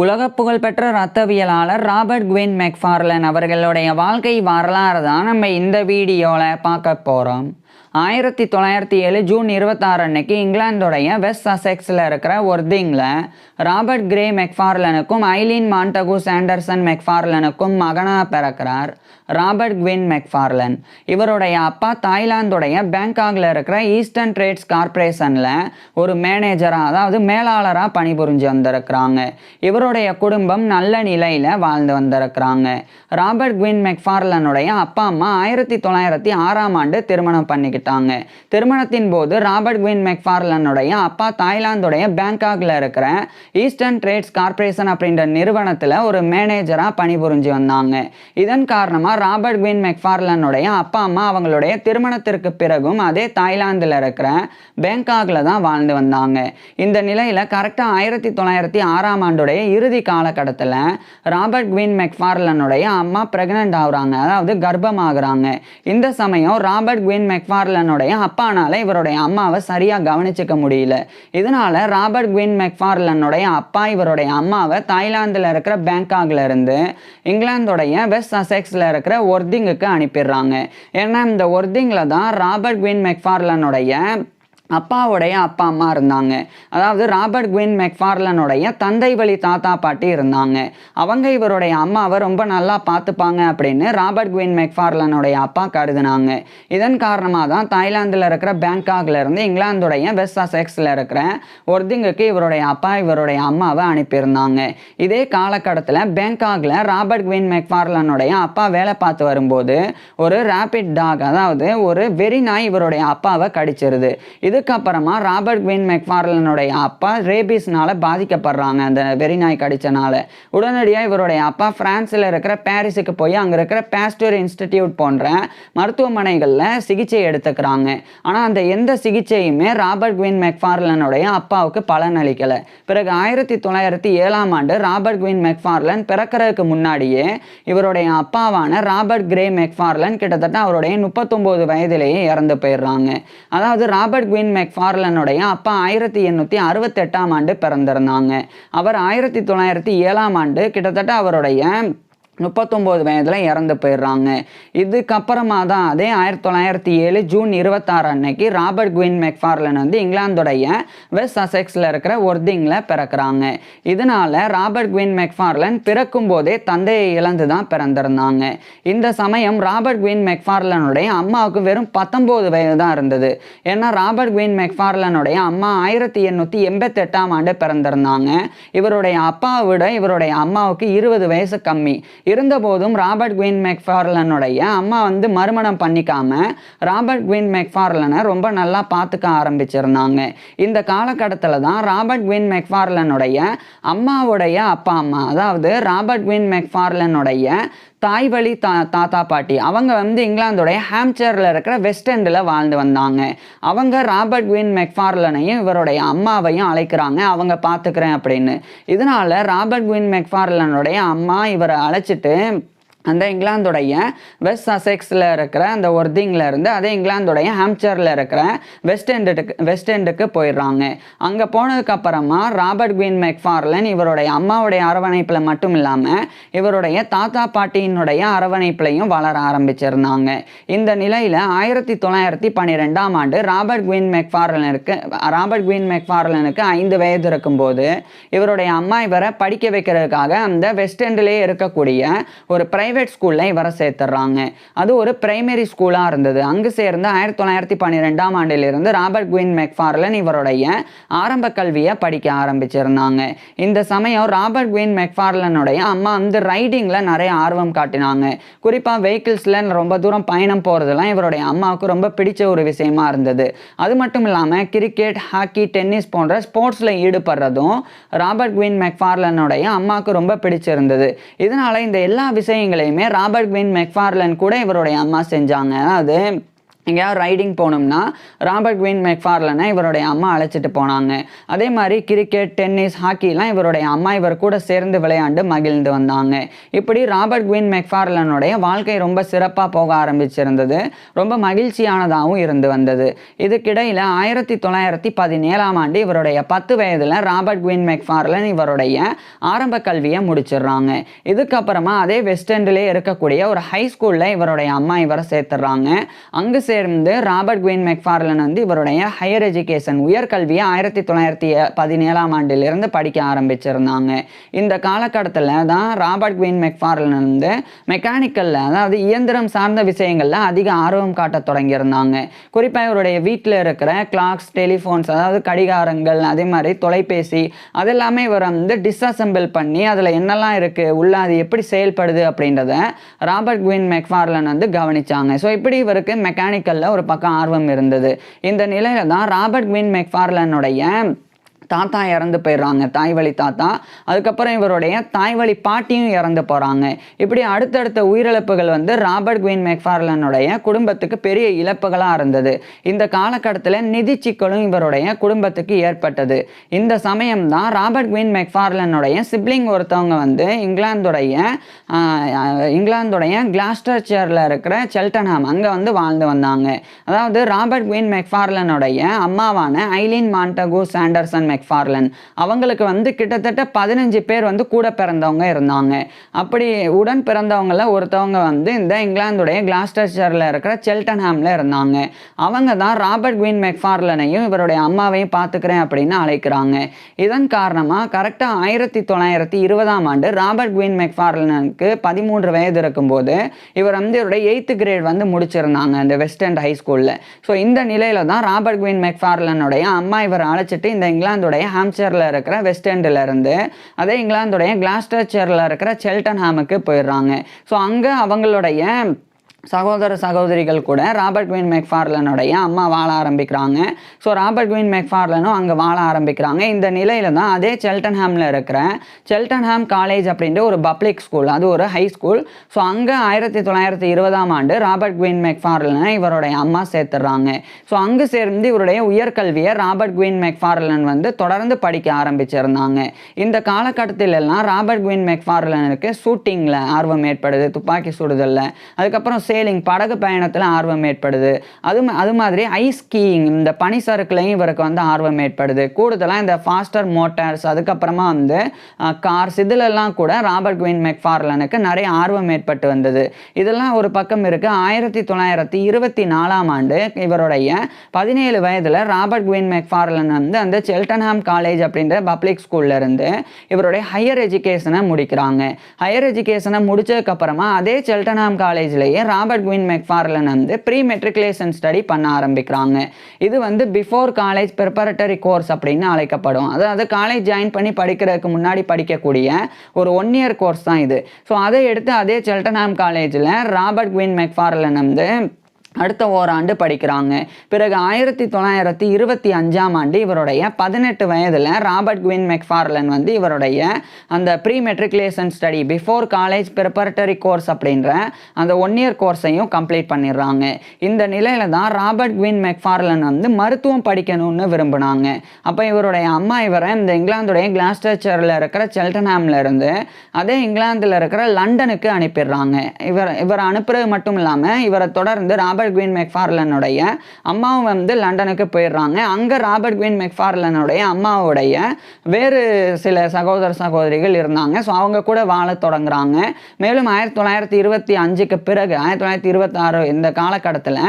உலக புகழ்பெற்ற இரத்தவியலாளர் ராபர்ட் குவின் மெக்ஃபார்லன் அவர்களுடைய வாழ்க்கை வரலாறு தான் நம்ம இந்த வீடியோவில் பார்க்க போகிறோம். 1907 ஜூன் 26 அன்னைக்கு இங்கிலாந்துடைய வெஸ்ட் சசெக்ஸில் இருக்கிற ஒர்திங்கில் Robert grey மெக்ஃபார்லனுக்கும் Eileen Montagu Sanderson மெக்ஃபார்லனுக்கும் மகனாக பிறக்கிறார் ராபர்ட் குவின் மெக்ஃபார்லன். இவருடைய அப்பா தாய்லாந்துடைய பேங்காக்ல இருக்கிற ஈஸ்டர்ன் ட்ரேட்ஸ் கார்பரேஷனில் ஒரு மேனேஜராக, அதாவது மேலாளராக பணிபுரிஞ்சு வந்திருக்கிறாங்க. இவருடைய குடும்பம் நல்ல நிலையில் வாழ்ந்து வந்திருக்கிறாங்க. ராபர்ட் குவின் மெக்ஃபார்லனுடைய அப்பா அம்மா 1906 ஆண்டு திருமணம் பண்ணிக்கிட்டாங்க. திருமணத்தின் போது ராபர்ட் குவின் மெக்ஃபார்லனுடைய அப்பா தாய்லாந்துடைய பேங்காக்ல இருக்கிற ஈஸ்டர்ன் ட்ரேட்ஸ் கார்பரேஷன் அப்படின்ற நிறுவனத்தில் ஒரு மேனேஜராக பணிபுரிஞ்சு வந்தாங்க. இதன் காரணமாக ராபர்ட் குவின் மெக்ஃபார்லனுடைய அப்பா அம்மா அவங்களுடைய திருமணத்திற்கு பிறகும் அதே தாய்லாந்தில் இருக்கிற பேங்காக்ல தான் வாழ்ந்து வந்தாங்க. இந்த நிலையில் கரெக்டாக 1906 ஆண்டுடைய இறுதி காலகட்டத்தில் ராபர்ட் குவின் மெக்ஃபார்லனுடைய அம்மா பிரெக்னன்ட் ஆகுறாங்க, அதாவது கர்ப்பமாகறாங்க. இந்த சமயம் ராபர்ட் குவின் மெக்ஃபார்லனுடைய அப்பானால இவருடைய அம்மாவை சரியாக கவனிச்சுக்க முடியல. இதனால ராபர்ட் குவின் மெக்ஃபார்லனுடைய அப்பா இவருடைய அம்மாவை தாய்லாந்தில் இருக்கிற பேங்காக்ல இருந்து இங்கிலாந்துடைய வெஸ்ட் சசெக்ஸில் இருக்கிற ஒர்திங்குக்கு அனுப்பிடுறாங்க. ஏன்னா இந்த ஒர்திங்கில் தான் ராபர்ட் குவின் மெக்ஃபார்லனுடைய அப்பாவுடைய அப்பா அம்மா இருந்தாங்க. அதாவது ராபர்ட் குவின் மெக்ஃபார்லனுடைய தந்தை வழி தாத்தா பாட்டி இருந்தாங்க. அவங்க இவருடைய அம்மாவை ரொம்ப நல்லா பார்த்துப்பாங்க அப்படின்னு ராபர்ட் குவின் மெக்ஃபார்லனுடைய அப்பா கருதுனாங்க. இதன் காரணமாக தான் தாய்லாந்தில் இருக்கிற பேங்காக்ல இருந்து இங்கிலாந்துடைய வெஸ்ட் சசெக்ஸில் இருக்கிற ஒர்திங்குக்கு இவருடைய அப்பா இவருடைய அம்மாவை அனுப்பியிருந்தாங்க. இதே காலகட்டத்தில் பேங்காக்ல ராபர்ட் குவின் மெக்ஃபார்லனுடைய அப்பா வேலை பார்த்து வரும்போது ஒரு ரேபிட் டாக், அதாவது ஒரு வெறி நாய் இவருடைய அப்பாவை கடிச்சிருது. இதுக்கப்புறமா ராபர்ட் குவின் மெக்ஃபார்லனுடைய அப்பா ரேபிஸ்னால பாதிக்கப்படுறாங்க. அந்த வெறி நாய் கடிச்சனால உடனடியாக இவருடைய அப்பா பிரான்ஸில் இருக்கிற பாரிஸுக்கு போய் அங்கே இருக்கிற பாஸ்டர் இன்ஸ்டிடியூட் போன்ற மருத்துவமனைகளில் சிகிச்சை எடுத்துக்கிறாங்க. ஆனால் அந்த எந்த சிகிச்சையுமே ராபர்ட் குவின் மெக்ஃபார்லனுடைய அப்பாவுக்கு பலன் அளிக்கலை. பிறகு 1907 ஆண்டு ராபர்ட் குவின் மெக்ஃபார்லன் பிறக்கிறதுக்கு முன்னாடியே இவருடைய அப்பாவான ராபர்ட் கிரே மெக்ஃபார்லன் கிட்டத்தட்ட அவருடைய 39 வயதிலேயே இறந்து போயிடுறாங்க. அதாவது ராபர்ட் குவின் மெக்ஃபார்லனுடைய அப்பா 1868 ஆண்டு பிறந்திருந்தாங்க. அவர் 1907 ஆண்டு கிட்டத்தட்ட அவருடைய 39 வயதில் இறந்து போயிடுறாங்க. இதுக்கப்புறமா தான் அதே 1907 ஜூன் 26 அன்னைக்கு ராபர்ட் குவின் மெக்ஃபார்லன் வந்து இங்கிலாந்துடைய வெஸ்ட் சசெக்ஸில் இருக்கிற ஒர்திங்கில் பிறக்கிறாங்க. இதனால ராபர்ட் குவின் மெக்ஃபார்லன் பிறக்கும் போதே தந்தையை இழந்து தான் பிறந்திருந்தாங்க. இந்த சமயம் ராபர்ட் குவின் மெக்ஃபார்லனுடைய அம்மாவுக்கு வெறும் 19 வயது தான் இருந்தது. ஏன்னா ராபர்ட் குவின் மெக்ஃபார்லனுடைய அம்மா 1888 ஆண்டு பிறந்திருந்தாங்க. இவருடைய அப்பாவை விட இவருடைய அம்மாவுக்கு 20 வயசு கம்மி. இருந்தபோதும் ராபர்ட் குவின் மெக்ஃபார்லனுடைய அம்மா வந்து மறுமணம் பண்ணிக்காம ராபர்ட் குவின் மெக்ஃபார்லனை ரொம்ப நல்லா பார்த்துக்க ஆரம்பிச்சிருந்தாங்க. இந்த காலகட்டத்தில் தான் ராபர்ட் குவின் மெக்ஃபார்லனுடைய அம்மாவுடைய அப்பா அம்மா, அதாவது ராபர்ட் குவின் மெக்ஃபார்லனுடைய தாய் வழி தாத்தா பாட்டி, அவங்க வந்து இங்கிலாந்துடைய ஹாம்ப்ஷயரில் இருக்கிற வெஸ்ட் எண்டில் வாழ்ந்து வந்தாங்க. அவங்க ராபர்ட் குவின் மெக்ஃபார்லனையும் இவருடைய அம்மாவையும் அழைக்கிறாங்க, அவங்க பார்த்துக்கிறேன் அப்படின்னு. இதனால ராபர்ட் குவின் மெக்ஃபார்லனுடைய அம்மா இவரை அழைச்சிட்டு அந்த இங்கிலாந்துடைய வெஸ்ட் சசெக்ஸில் இருக்கிற அந்த ஒர்திங்கில் இருந்து அதே இங்கிலாந்துடைய ஹாம்ப்ஷயரில் இருக்கிற வெஸ்ட் எண்டுக்கு போயிடுறாங்க. அங்கே போனதுக்கப்புறமா ராபர்ட் குவின் மெக்ஃபார்லன் இவருடைய அம்மாவுடைய அரவணைப்பில் மட்டும் இல்லாமல் இவருடைய தாத்தா பாட்டியினுடைய அரவணைப்பிலையும் வளர ஆரம்பிச்சிருந்தாங்க. இந்த நிலையில் 1912 ஆண்டு ராபர்ட் குவின் மெக்ஃபார்லனுக்கு 5 வயது இருக்கும்போது இவருடைய அம்மா இவரை படிக்க வைக்கிறதுக்காக அந்த வெஸ்ட் எண்டிலே இருக்கக்கூடிய ஒரு பிரைவேட் ஸ்கூல்ல இவரை சேர்த்துறாங்க. அது ஒரு பிரைமரி ஸ்கூலாக இருந்தது. அங்கு சேர்ந்து 1912 ஆண்டிலிருந்து ராபர்ட் குவின் மெக்ஃபார்லன் இவருடைய ஆரம்ப கல்வியை படிக்க ஆரம்பிச்சிருந்தாங்க. இந்த சமயம் ராபர்ட் குவின் மெக்ஃபார்லனுடைய அம்மா வந்து ரைடிங்கில் நிறைய ஆர்வம் காட்டினாங்க. குறிப்பாக வெஹிக்கிள்ஸில் ரொம்ப தூரம் பயணம் போகிறதுலாம் இவருடைய அம்மாவுக்கு ரொம்ப பிடிச்ச ஒரு விஷயமா இருந்தது. அது மட்டும் இல்லாமல் கிரிக்கெட், ஹாக்கி, டென்னிஸ் போன்ற ஸ்போர்ட்ஸில் ஈடுபடுறதும் ராபர்ட் குவின் மெக்ஃபார்லனுடைய அம்மாவுக்கு ரொம்ப பிடிச்சிருந்தது. இதனால இந்த எல்லா விஷயங்களையும் ராபர்ட் குவின் மெக்ஃபார்லன் கூட இவருடைய அம்மா செஞ்சாங்க. அதாவது எங்கேயாவது ரைடிங் போகணும்னா ராபர்ட் குயின் மெக்ஃபார்லனை இவருடைய அம்மா அழைச்சிட்டு போனாங்க. அதே மாதிரி கிரிக்கெட், டென்னிஸ், ஹாக்கிலாம் இவருடைய அம்மா இவர் கூட சேர்ந்து விளையாண்டு மகிழ்ந்து வந்தாங்க. இப்படி ராபர்ட் குயின் மெக்ஃபார்லனுடைய வாழ்க்கை ரொம்ப சிறப்பாக போக ஆரம்பிச்சிருந்தது. ரொம்ப மகிழ்ச்சியானதாகவும் இருந்து வந்தது. இதுக்கிடையில் 1917ஆம் ஆண்டு இவருடைய 10 வயதில் ராபர்ட் குயின் மெக்ஃபார்லன் இவருடைய ஆரம்ப கல்வியை முடிச்சிடுறாங்க. இதுக்கப்புறமா அதே வெஸ்ட் எண்டிலே இருக்கக்கூடிய ஒரு ஹை ஸ்கூலில் இவருடைய அம்மா இவரை சேர்த்துடுறாங்க. அங்கு சேர்ந்து ராபர்ட் குயின் மெக்ஃபார்லன் வந்து இவருடைய ஹையர் எஜுகேஷன் உயர்கல்வியை 1917ஆம் ஆண்டிலிருந்து படிக்க ஆரம்பிச்சிருந்தாங்க. இந்த காலகட்டத்தில் தான் ராபர்ட் குயின் மெக்ஃபார்லன் வந்து மெக்கானிக்கலில், அதாவது இயந்திரம் சார்ந்த விஷயங்களில் அதிக ஆர்வம் காட்ட தொடங்கியிருந்தாங்க. குறிப்பாக இவருடைய வீட்டில் இருக்கிற கிளாக்ஸ், டெலிஃபோன்ஸ், அதாவது கடிகாரங்கள், அதே மாதிரி தொலைபேசி, அதெல்லாமே இவர் வந்து டிஸ்அசெம்பிள் பண்ணி அதில் என்னெல்லாம் இருக்குது, உள்ள அது எப்படி செயல்படுது அப்படின்றத ராபர்ட் குயின் மெக்ஃபார்லன் வந்து கவனிச்சாங்க. ஸோ இப்படி இவருக்கு மெக்கானிக்கல்ல ஒரு பக்கம் ஆர்வம் இருந்தது. இந்த நிலையில தான் ராபர்ட் குயின் மெக்ஃபார்லனுடைய தாத்தா இறந்து போயிடுறாங்க, தாய் வழி தாத்தா. அதுக்கப்புறம் இவருடைய தாய் வழி பாட்டியும் இறந்து போகிறாங்க. இப்படி அடுத்தடுத்த உயிரிழப்புகள் வந்து ராபர்ட் குயின் மெக்ஃபார்லனுடைய குடும்பத்துக்கு பெரிய இழப்புகளாக இருந்தது. இந்த காலகட்டத்தில் நிதி சிக்கலும் இவருடைய குடும்பத்துக்கு ஏற்பட்டது. இந்த சமயம் தான் ராபர்ட் குயின் மெக்ஃபார்லனுடைய சிப்ளிங் ஒருத்தவங்க வந்து இங்கிலாந்துடைய கிளாஸ்டர்ஷையரில் இருக்கிற செல்டன்ஹாம் அங்கே வந்து வாழ்ந்து வந்தாங்க. அதாவது ராபர்ட் குயின் மெக்ஃபார்லனுடைய அம்மாவான ஐலீன் மாண்டகு சாண்டர்சன் மெக்ஃபார்லன் அவங்களுக்கு வந்து கிட்டத்தட்ட 15 பேர் வந்து கூட பிறந்தவங்க இருந்தாங்க. அப்படி உடன் பிறந்தவங்கள ஒருத்தவங்க வந்து இந்த இங்கிலாந்துடைய கிளாஸ்டர்ஷையரில் இருக்கிற செல்டன்ஹாமில் இருந்தாங்க. அவங்க தான் ராபர்ட் குயின் மெக்ஃபார்லனையும் இவருடைய அம்மாவையும் பார்த்துக்கிறேன் அப்படின்னு அழைக்கிறாங்க. இதன் காரணமாக கரெக்டாக 1920ஆம் ஆண்டு ராபர்ட் குயின் மெக்ஃபார்லனுக்கு 13 வயது இருக்கும்போது இவர் வந்து இவருடைய 8th கிரேட் வந்து முடிச்சிருந்தாங்க இந்த வெஸ்ட் எண்ட் ஹை ஸ்கூலில். ஸோ இந்த நிலையில தான் ராபர்ட் குயின் மெக்ஃபார்லனுடைய அம்மா இவர் அழைச்சிட்டு இந்த இங்கிலாந்துடைய ஹாம்ப்ஷயரில் இருக்கிற வெஸ்ட் எண்டில் இருந்து அதே இங்கிலாந்துடைய கிளாஸ்டர்ஷையரில் இருக்கிற செல்டன்ஹாமுக்கு போயிடுறாங்க. ஸோ அங்கே அவங்களுடைய சகோதர சகோதரிகள் கூட ராபர்ட் குயின் மெக்ஃபார்லனுடைய அம்மா வாழ ஆரம்பிக்கிறாங்க. ஸோ ராபர்ட் குயின் மெக்ஃபார்லனும் அங்கே வாழ ஆரம்பிக்கிறாங்க. இந்த நிலையில தான் அதே செல்டன்ஹாமில் இருக்கிற செல்டன்ஹாம் காலேஜ் அப்படின்ற ஒரு பப்ளிக் ஸ்கூல், அது ஒரு ஹை ஸ்கூல். ஸோ அங்கே 1920ஆம் ஆண்டு ராபர்ட் குயின் மெக்ஃபார்லனை இவருடைய அம்மா சேர்த்துடுறாங்க. ஸோ அங்கு சேர்ந்து இவருடைய உயர்கல்வியை ராபர்ட் குயின் மெக்ஃபார்லன் வந்து தொடர்ந்து படிக்க ஆரம்பிச்சிருந்தாங்க. இந்த காலகட்டத்தில் எல்லாம் ராபர்ட் குயின் மெக்ஃபார்லனுக்கு ஷூட்டிங்கில் ஆர்வம் ஏற்படுது, துப்பாக்கி சுடுதலில். அதுக்கப்புறம் சேலிங், படகு பயணத்தில் ஆர்வம் ஏற்படுது. அது மாதிரி ஐஸ் ஸ்கீயிங், இந்த பனி சறுக்குலையும் இவருக்கு வந்து ஆர்வம் ஏற்படுது. கூடுதலாக இந்த ஃபாஸ்டர் மோட்டார்ஸ், அதுக்கப்புறமா வந்து கார்ஸ், இதிலெல்லாம் கூட ராபர்ட் குயின் மெக்ஃபார்லனுக்கு நிறைய ஆர்வம் ஏற்பட்டு வந்தது. இதெல்லாம் ஒரு பக்கம் இருக்கு. 1924ஆம் ஆண்டு இவருடைய 17 வயதில் ராபர்ட் குயின் மெக்ஃபார்லன் வந்து அந்த செல்டன்ஹாம் காலேஜ் அப்படின்ற பப்ளிக் ஸ்கூல்ல இருந்து இவருடைய ஹையர் எஜுகேஷனை முடிக்கிறாங்க. ஹையர் எஜுகேஷனை முடிச்சதுக்கப்புறமா அதே செல்டன்ஹாம் காலேஜ்லேயே ராபர்ட் குயின் மெக்ஃபார்லன் வந்து ப்ரீ மெட்ரிகுலேஷன் ஸ்டடி பண்ண ஆரம்பிக்கிறாங்க. இது வந்து பிஃபோர் காலேஜ் ப்ரிப்பரட்டரி கோர்ஸ் அப்படின்னு அழைக்கப்படும். அதாவது காலேஜ் ஜாயின் பண்ணி படிக்கிறதுக்கு முன்னாடி படிக்கக்கூடிய ஒரு 1 இயர் கோர்ஸ் தான் இது. ஸோ அதை எடுத்து அதே செல்டன்ஹாம் காலேஜில் ராபர்ட் குயின் மெக்ஃபார்லன் வந்து அடுத்த ஓராண்டு படிக்கிறாங்க. பிறகு 1925ஆம் ஆண்டு இவருடைய 18 வயதில் ராபர்ட் குயின் மெக்ஃபார்லன் வந்து இவருடைய அந்த pre matriculation study before college preparatory course அப்படின்ற அந்த 1 இயர் கோர்ஸையும் கம்ப்ளீட் பண்ணிடுறாங்க. இந்த நிலையில தான் ராபர்ட் குயின் மெக்ஃபார்லன் வந்து மருத்துவம் படிக்கணும்னு விரும்பினாங்க. அப்போ இவருடைய அம்மா இவரை இந்த இங்கிலாந்துடைய கிளாஸ்டர்ஷையரில் இருக்கிற செல்டன்ஹாமில் இருந்து அதே இங்கிலாந்தில் இருக்கிற லண்டனுக்கு அனுப்பிடுறாங்க. இவர் அனுப்புறது மட்டும் இல்லாமல் இவரை தொடர்ந்து ராபர்ட் குயின் மெக்ஃபார்லனுடைய அம்மாவும் வந்து லண்டனுக்கு போயிடுறாங்க. அங்கே ராபர்ட் குயின் மெக்ஃபார்லனுடைய அம்மாவுடைய வேறு சில சகோதர சகோதரிகள் இருந்தாங்க. ஸோ அவங்க கூட வாழ தொடங்குறாங்க. மேலும் 1925க்கு பிறகு 1926 இந்த காலகட்டத்தில்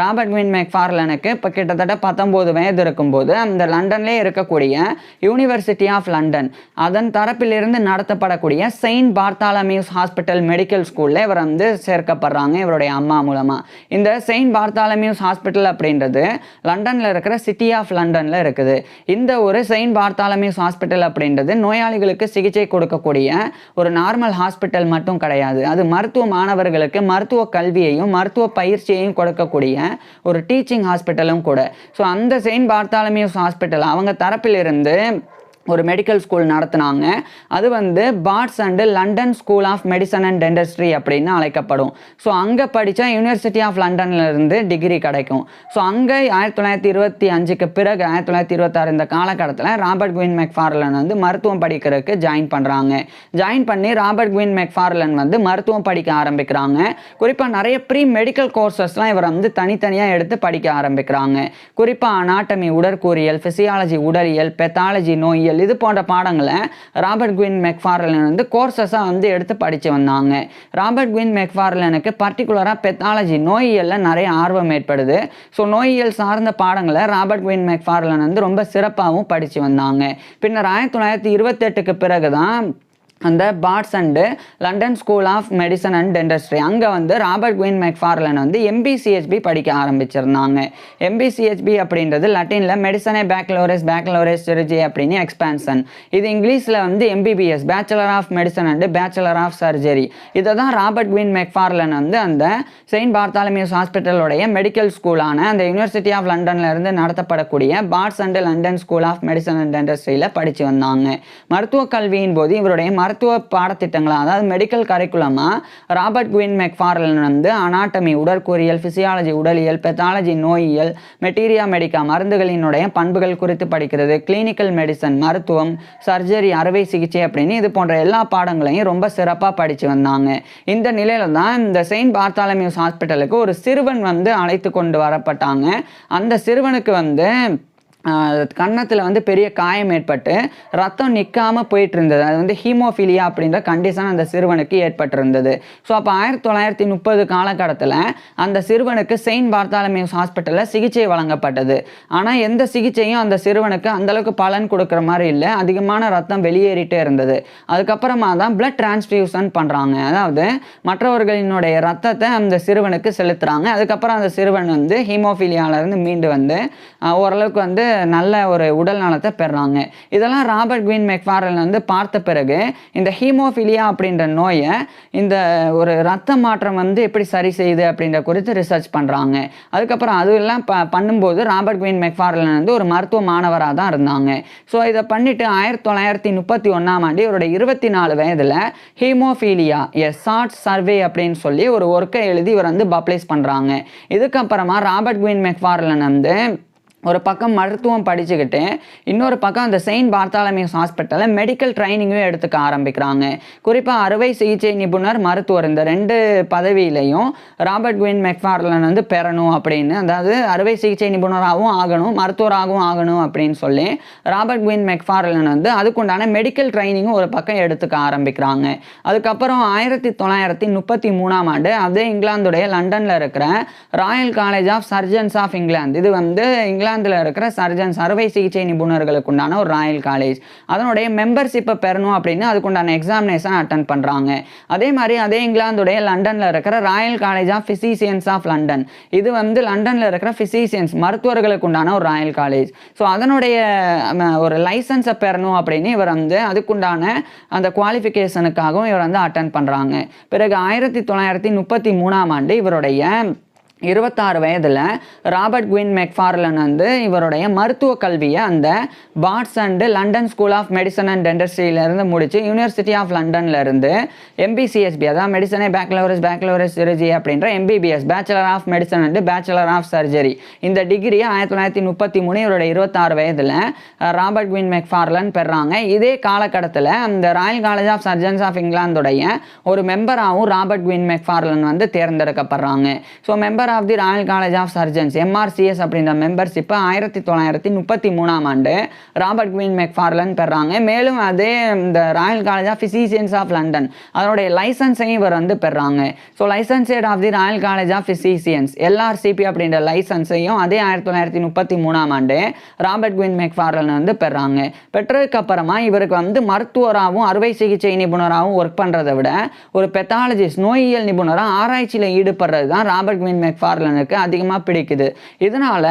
ராபர்ட் குயின் மெக்ஃபார்லனுக்கு இப்போ கிட்டத்தட்ட 19 வயது இருக்கும்போது அந்த லண்டன்லேயே இருக்கக்கூடிய யூனிவர்சிட்டி ஆஃப் லண்டன் அதன் தரப்பிலிருந்து நடத்தப்படக்கூடிய செயின்ட் பார்த்தாலமியூஸ் ஹாஸ்பிட்டல் மெடிக்கல் ஸ்கூலில் இவர் வந்து சேர்க்கப்படுறாங்க இவருடைய அம்மா மூலமாக. இந்த செயின்ட் பார்த்தாலமியூஸ் ஹாஸ்பிட்டல் அப்படின்றது லண்டனில் இருக்கிற சிட்டி ஆஃப் லண்டனில் இருக்குது. இந்த ஒரு செயின்ட் பார்த்தாலமியூஸ் ஹாஸ்பிட்டல் அப்படின்றது நோயாளிகளுக்கு சிகிச்சை கொடுக்கக்கூடிய ஒரு நார்மல் ஹாஸ்பிட்டல் மட்டும் கிடையாது. அது மருத்துவ மாணவர்களுக்கு மருத்துவ கல்வியையும் மருத்துவ பயிற்சியையும் கொடுக்கக்கூடிய ஒரு டீச்சிங் ஹாஸ்பிட்டலும் கூட. ஸோ அந்த செயின்ட் பார்த்தாலமியூஸ் ஹாஸ்பிட்டல் அவங்க தரப்பிலிருந்து ஒரு மெடிக்கல் ஸ்கூல் நடத்துனாங்க. அது வந்து Barts and London school of medicine and dentistry அப்படின்னு அழைக்கப்படும். ஸோ அங்கே படித்தா யூனிவர்சிட்டி ஆஃப் லண்டன்லேருந்து டிகிரி கிடைக்கும். ஸோ அங்கே 1925க்கு பிறகு 1926 இந்த காலகட்டத்தில் ராபர்ட் குயின் மெக்ஃபார்லன் வந்து மருத்துவம் படிக்கிறதுக்கு ஜாயின் பண்ணுறாங்க. ஜாயின் பண்ணி ராபர்ட் குயின் மெக்ஃபார்லன் வந்து மருத்துவம் படிக்க ஆரம்பிக்கிறாங்க. குறிப்பாக நிறைய ப்ரீ மெடிக்கல் கோர்சஸ்லாம் இவர் வந்து தனித்தனியாக எடுத்து படிக்க ஆரம்பிக்கிறாங்க. குறிப்பாக அனாட்டமி உடற்கூறியல், ஃபிசியாலஜி உடலியல், பெத்தாலஜி நோயியல், இது போன்ற பாடங்களை ராபர்ட் குயின் மெக்ஃபார்லன் வந்து கோர்சஸாக வந்து எடுத்து படித்து வந்தாங்க. ராபர்ட் குயின் மெக்ஃபார்லனுக்கு பர்டிகுலராக பெத்தாலஜி நோயியலில் நிறைய ஆர்வம் ஏற்படுது. ஸோ நோயியல் சார்ந்த பாடங்களை ராபர்ட் குயின் மெக்ஃபார்லன் வந்து ரொம்ப சிறப்பாகவும் படித்து வந்தாங்க. பின்னர் 1928க்கு பிறகு தான் அந்த pots and London school of medicine and dentistry அங்கே வந்து ராபர்ட் குயின் மெக்ஃபார்லன் வந்து MBCHB படிக்க ஆரம்பிச்சிருந்தாங்க. MBCHB அப்படின்றது லட்டினில் மெடிசனே பேக்கலோரஸ் சர்ஜரி அப்படின்னு எக்ஸ்பான்ஷன். இது இங்கிலீஷில் வந்து MBBS bachelor of medicine and bachelor of surgery. இதை தான் ராபர்ட் குயின் மெக்ஃபார்லன் வந்து அந்த செயின்ட் பார்த்தாலமியூஸ் ஹாஸ்பிட்டலுடைய மெடிக்கல் ஸ்கூலான அந்த யூனிவர்சிட்டி ஆஃப் லண்டன்லேருந்து நடத்தப்படக்கூடிய Bart's and London school of medicine and டென்டிஸ்ட்ரியில் படித்து வந்தாங்க. மருத்துவ கல்வியின் போது இவருடைய மருத்துவ பாடத்திட்டங்களா அதாவது மெடிக்கல் கரிக்குலமாக ராபர்ட் குயின் மெக்ஃபார்லன் வந்து அனாட்டமி உடற்கூறியல், ஃபிசியாலஜி உடலியல், பெத்தாலஜி நோயியல், மெட்டீரியா மெடிக்கா மருந்துகளினுடைய பண்புகள் குறித்து படிக்கிறது, கிளினிக்கல் மெடிசன் மருத்துவம், சர்ஜரி அறுவை சிகிச்சை அப்படின்னு இது போன்ற எல்லா பாடங்களையும் ரொம்ப சிறப்பாக படித்து வந்தாங்க. இந்த நிலையில தான் இந்த செயின்ட் பார்த்தாலமியூஸ் ஹாஸ்பிட்டலுக்கு ஒரு சிறுவன் வந்து அழைத்து கொண்டு வரப்பட்டாங்க. அந்த சிறுவனுக்கு வந்து கன்னத்தில் வந்து பெரிய காயம் ஏற்பட்டு ரத்தம் நிற்காமல் போயிட்டு இருந்தது. அது வந்து ஹீமோஃபிலியா அப்படின்ற கண்டிஷன் அந்த சிறுவனுக்கு ஏற்பட்டிருந்தது. ஸோ அப்போ 1930 காலகட்டத்தில் அந்த சிறுவனுக்கு செயின்ட் பார்த்தாலமியூஸ் ஹாஸ்பிட்டலில் சிகிச்சை வழங்கப்பட்டது. ஆனால் எந்த சிகிச்சையும் அந்த சிறுவனுக்கு அந்தளவுக்கு பலன் கொடுக்குற மாதிரி இல்லை. அதிகமான ரத்தம் வெளியேறிட்டே இருந்தது. அதுக்கப்புறமா தான் பிளட் டிரான்ஸ்ஃபியூஷன் பண்ணுறாங்க. அதாவது மற்றவர்களினுடைய ரத்தத்தை அந்த சிறுவனுக்கு செலுத்துகிறாங்க. அதுக்கப்புறம் அந்த சிறுவன் வந்து ஹீமோஃபிலியாவிலேருந்து மீண்டு வந்து ஓரளவுக்கு வந்து நல்ல ஒரு உடல் நலத்தை பெறாங்க. இதெல்லாம் ராபர்ட் குயின் மெக்ஃபார்லன் வந்து பார்த்த பிறகு இந்த ஹீமோஃபிலியா அப்படின்ற நோயை இந்த ஒரு ரத்த மாற்றம் வந்து எப்படி சரி செய்யுது அப்படின்ற குறித்து ரிசர்ச் பண்ணுறாங்க. அதுக்கப்புறம் அதுவெல்லாம் பண்ணும்போது ராபர்ட் குயின் மெக்ஃபார்லன் வந்து ஒரு மருத்துவ மாணவராக தான் இருந்தாங்க. ஸோ இதை பண்ணிட்டு 1931ஆம் ஆண்டு இவருடைய 24 வயதில் ஹீமோஃபீலியா எ ஷார்ட் சர்வே அப்படின்னு சொல்லி ஒரு ஒர்க்கை எழுதி இவர் வந்து பப்ளிஷ் பண்ணுறாங்க. இதுக்கப்புறமா ராபர்ட் குயின் மெக்ஃபார்லன் வந்து ஒரு பக்கம் மருத்துவம் படிச்சுக்கிட்டு இன்னொரு பக்கம் அந்த செயின்ட் பார்த்தாலமியூஸ் ஹாஸ்பிட்டலில் மெடிக்கல் ட்ரைனிங்கும் எடுத்துக்க ஆரம்பிக்கிறாங்க. குறிப்பாக அறுவை சிகிச்சை நிபுணர், மருத்துவர் இந்த 2 பதவியிலையும் ராபர்ட் குயின் மெக்ஃபார்லன் வந்து பெறணும் அப்படின்னு, அதாவது அறுவை சிகிச்சை நிபுணராகவும் ஆகணும், மருத்துவராகவும் ஆகணும் அப்படின்னு சொல்லி ராபர்ட் குயின் மெக்ஃபார்லன் வந்து அதுக்குண்டான மெடிக்கல் ட்ரைனிங்கும் ஒரு பக்கம் எடுத்துக்க ஆரம்பிக்கிறாங்க. அதுக்கப்புறம் 1933ஆம் ஆண்டு அதே இங்கிலாந்துடைய லண்டனில் இருக்கிற royal college of surgeons of England, இது வந்து இங்கிலாந்தில் இருக்கிற சர்ஜன்ஸ் அறுவை சிகிச்சை நிபுணர்களுக்கு உண்டான ஒரு ராயல் காலேஜ், அதனுடைய மெம்பர்ஷிப்பை பெறணும் அப்படின்னு அதுக்குண்டான எக்ஸாமினேஷன் அட்டன் பண்ணுறாங்க. அதே மாதிரி அதே இங்கிலாந்துடைய லண்டனில் இருக்கிற royal college of physicians of London, இது வந்து லண்டனில் இருக்கிற ஃபிசிசியன்ஸ் மருத்துவர்களுக்கு உண்டான ஒரு ராயல் காலேஜ். ஸோ அதனுடைய ஒரு லைசன்ஸை பெறணும் அப்படின்னு இவர் வந்து அதுக்குண்டான அந்த குவாலிஃபிகேஷனுக்காகவும் இவர் வந்து அட்டன் பண்ணுறாங்க. பிறகு 1933ஆம் ஆண்டு இவருடைய 26 வயதில் ராபர்ட் குயின் மெக்ஃபார்லன் வந்து இவருடைய மருத்துவ கல்வியை அந்த pots and London school of medicine and டென்டிஸ்ட்ரியிலேருந்து முடித்து யூனிவர்சிட்டி ஆஃப் லண்டன்லேருந்து MBCHB அதாவது மெடிசனே பேக்கலோரஸ் சர்ஜரி அப்படின்ற MBBS bachelor of medicine and bachelor of surgery இந்த டிகிரியை 1933 இவருடைய 26 வயதில் ராபர்ட் குயின் மெக்ஃபார்லன் பெறாங்க. இதே காலகட்டத்தில் அந்த royal college of surgeons of இங்கிலாந்துடைய ஒரு மெம்பராகவும் ராபர்ட் குயின் மெக்ஃபார்லன் வந்து தேர்ந்தெடுக்கப்படுறாங்க. So member of the royal college of surgeons MRCS அப்படின்ற மெம்பர்ஷிப்பை 1933ஆம் ஆண்டு ராபர்ட் குயின் மெக்ஃபார்லன் பெறாங்க. மேலும் அதே இந்த royal college of physicians of London அதனுடைய லைசன்ஸையும் இவர் வந்து பெறாங்க. So licentiate of the royal college of physicians LRCP அப்படின்ற லைசன்ஸையும் அதே 1933ஆம் ஆண்டு ராபர்ட் குயின் மெக்ஃபார்லன் வந்து பெறாங்க. பெற்றதுக்கு அப்புறமா இவருக்கு வந்து மருத்துவராகவும் அறுவை சிகிச்சை நிபுணராகவும் ஒர்க் பண்ணுறதை விட ஒரு பெத்தாலஜிஸ்ட் நோயியல் நிபுணராக ஆராய்ச்சியில் ஈடுபடுறது தான் ராபர்ட் குயின் மெக்ஃபார்லனுக்கு அதிகமாக பிடிக்குது. இதனால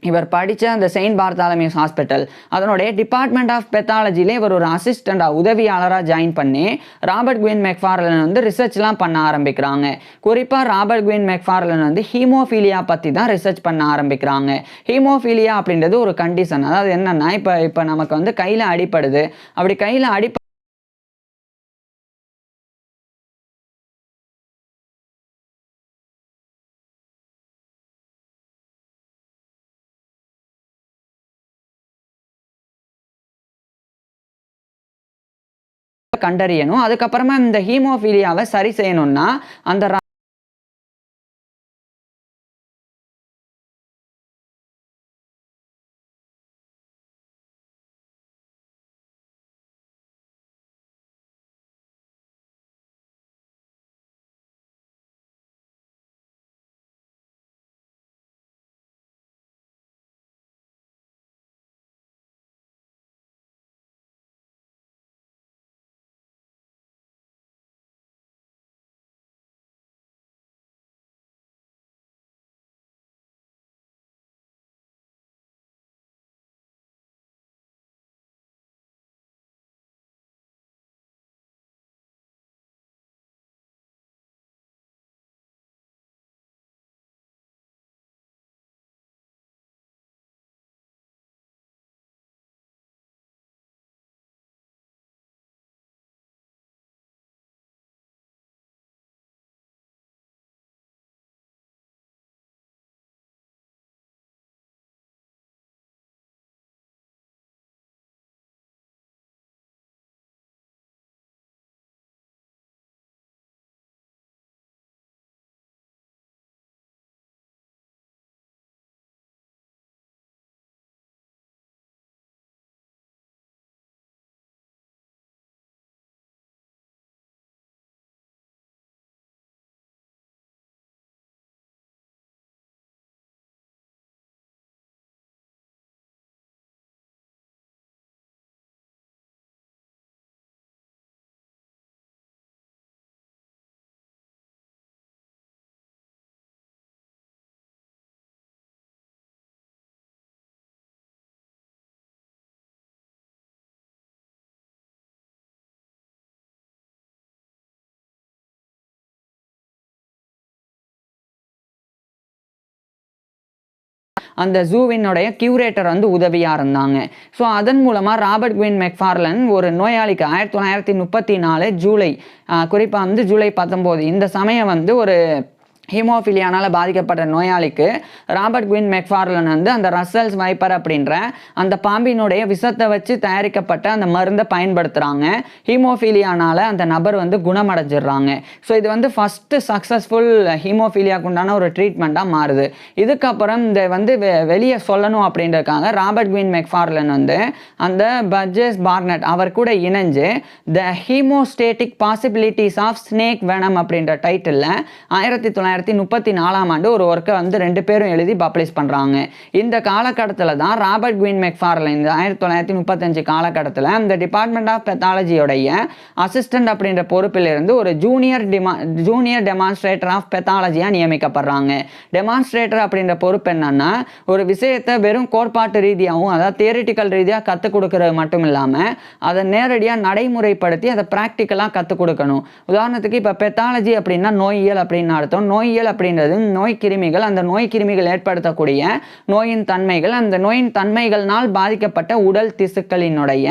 இவர் படித்த அந்த செயின்ட் பார்த்தாலமியூஸ் ஹாஸ்பிட்டல் அதனுடைய டிபார்ட்மெண்ட் ஆஃப் பெத்தாலஜியில் இவர் ஒரு அசிஸ்டண்டாக உதவியாளராக ஜாயின் பண்ணி ராபர்ட் குயின் மெக்ஃபார்லன் வந்து ரிசர்ச்லாம் பண்ண ஆரம்பிக்கிறாங்க. குறிப்பாக ராபர்ட் குயின் மெக்ஃபார்லன் வந்து ஹீமோஃபீலியா பற்றி தான் ரிசர்ச் பண்ண ஆரம்பிக்கிறாங்க. ஹீமோஃபீலியா அப்படின்றது ஒரு கண்டிஷன். அதாவது என்னென்னா இப்போ நமக்கு வந்து கையில் அடிப்படுது, அப்படி கையில் கண்டறியணும். அதுக்கப்புறமா இந்த ஹீமோஃபீலியாவை சரி செய்யணும்னா அந்த அந்த ஜூவினுடைய கியூரேட்டர் வந்து உதவியாக இருந்தாங்க. ஸோ அதன் மூலமாக ராபர்ட் குயின் மெக்ஃபார்லன் ஒரு நோயாளிக்கு 1934 ஜூலை, குறிப்பாக வந்து ஜூலை 19 இந்த சமயம் வந்து ஒரு ஹீமோஃபிலியானால் பாதிக்கப்பட்ட நோயாளிக்கு ராபர்ட் குயின் மெக்ஃபார்லன் வந்து அந்த ரசல்ஸ் வைப்பர் அப்படின்ற அந்த பாம்பினுடைய விஷத்தை வச்சு தயாரிக்கப்பட்ட அந்த மருந்தை பயன்படுத்துகிறாங்க. ஹீமோஃபீலியானால் அந்த நபர் வந்து குணமடைஞ்சிடுறாங்க. ஸோ இது வந்து ஃபஸ்ட்டு சக்ஸஸ்ஃபுல் ஹீமோஃபீலியாவுக்கு உண்டான ஒரு ட்ரீட்மெண்ட்டாக மாறுது. இதுக்கப்புறம் இந்த வந்து வெளியே சொல்லணும் அப்படின்றதுக்காக ராபர்ட் குயின் மெக்ஃபார்லன் வந்து அந்த பர்ஜஸ் பார்னட் அவர் கூட இணைஞ்சு த ஹீமோஸ்டேட்டிக் பாசிபிலிட்டிஸ் ஆஃப் ஸ்னேக் வெனம் அப்படின்ற டைட்டிலில் 1934 ஒரு ஒர்க்கை வந்து 2 பேரும் எழுதி பப்ளிஷ் பண்ணுறாங்க. இந்த காலகட்டத்தில் தான் ராபர்ட் குயின் மெக்ஃபார்லன் இந்த 1935 காலகட்டத்தில் இந்த டிபார்ட்மெண்ட் ஆஃப் பெத்தாலஜியோடைய அசிஸ்டன்ட் அப்படின்ற பொறுப்பிலிருந்து ஒரு ஜூனியர் டெமான்ஸ்ட்ரேட்டர் ஆஃப் பெத்தாலஜியாக நியமிக்கப்படுறாங்க. டெமான்ஸ்ட்ரேட்டர் அப்படின்ற பொறுப்பு என்னன்னா ஒரு விஷயத்தை வெறும் கோட்பாட்டு ரீதியாகவும் அதாவது தியரிட்டிக்கல் ரீதியாக கற்றுக் கொடுக்கறது மட்டும் இல்லாமல் அதை நேரடியாக நடைமுறைப்படுத்தி அதை ப்ராக்டிக்கலாக கற்றுக் கொடுக்கணும். உதாரணத்துக்கு இப்போ பெத்தாலஜி அப்படின்னா நோயியல் அப்படின்னு அர்த்தம். நோயியல் அப்படின்றது நோய் கிருமிகள், அந்த நோய் கிருமிகள் ஏற்படுத்தக்கூடிய நோயின் தன்மைகள், அந்த நோயின் தன்மைகள்னால் பாதிக்கப்பட்ட உடல் திசுக்களினுடைய